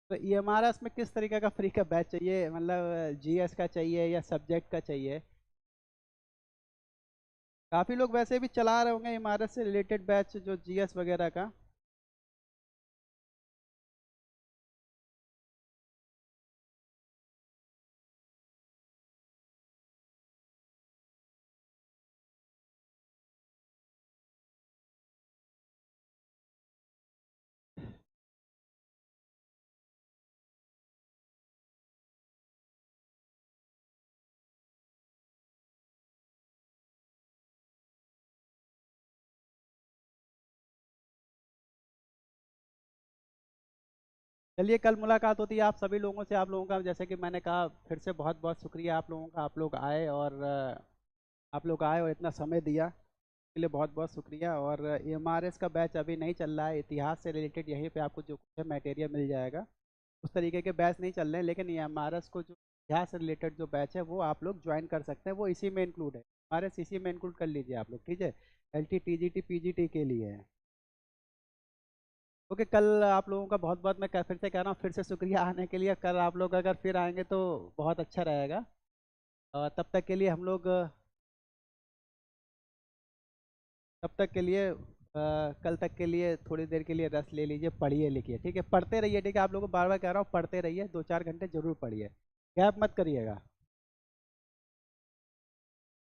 [SPEAKER 1] तो EMRS में किस तरीके का फ्री का बैच चाहिए? मतलब GS का चाहिए या सब्जेक्ट का चाहिए? काफ़ी लोग वैसे भी चला रहे होंगे EMRS से रिलेटेड बैच, जो GS वगैरह का। चलिए, कल मुलाकात होती है आप सभी लोगों से। आप लोगों का जैसे कि मैंने कहा, फिर से बहुत बहुत शुक्रिया आप लोगों का। आप लोग आए और इतना समय दिया, इसके लिए बहुत बहुत शुक्रिया। और एमआरएस का बैच अभी नहीं चल रहा है, इतिहास से रिलेटेड यहीं पे आपको जो कुछ है मटेरियल मिल जाएगा। उस तरीके के बैच नहीं चल रहे हैं, लेकिन एमआरएस को जो इतिहास से रिलेटेड जो बैच है वो आप लोग ज्वाइन कर सकते हैं, वो इसी में इंक्लूड है। एमआरएस इसी में इंक्लूड कर लीजिए आप लोग, ठीक है। एलटी टीजीटी पीजीटी के लिए है। ओके, कल आप लोगों का बहुत बहुत मैं फिर से कह रहा हूँ, फिर से शुक्रिया आने के लिए। कल आप लोग अगर फिर आएंगे तो बहुत अच्छा रहेगा। तब तक के लिए हम लोग तब तक के लिए कल तक के लिए थोड़ी देर के लिए रेस्ट ले लीजिए, पढ़िए लिखिए, ठीक है। पढ़ते रहिए, ठीक है। आप लोगों को बार बार कह रहा हूँ, पढ़ते रहिए, 2-4 घंटे जरूर पढ़िए, गैप मत करिएगा।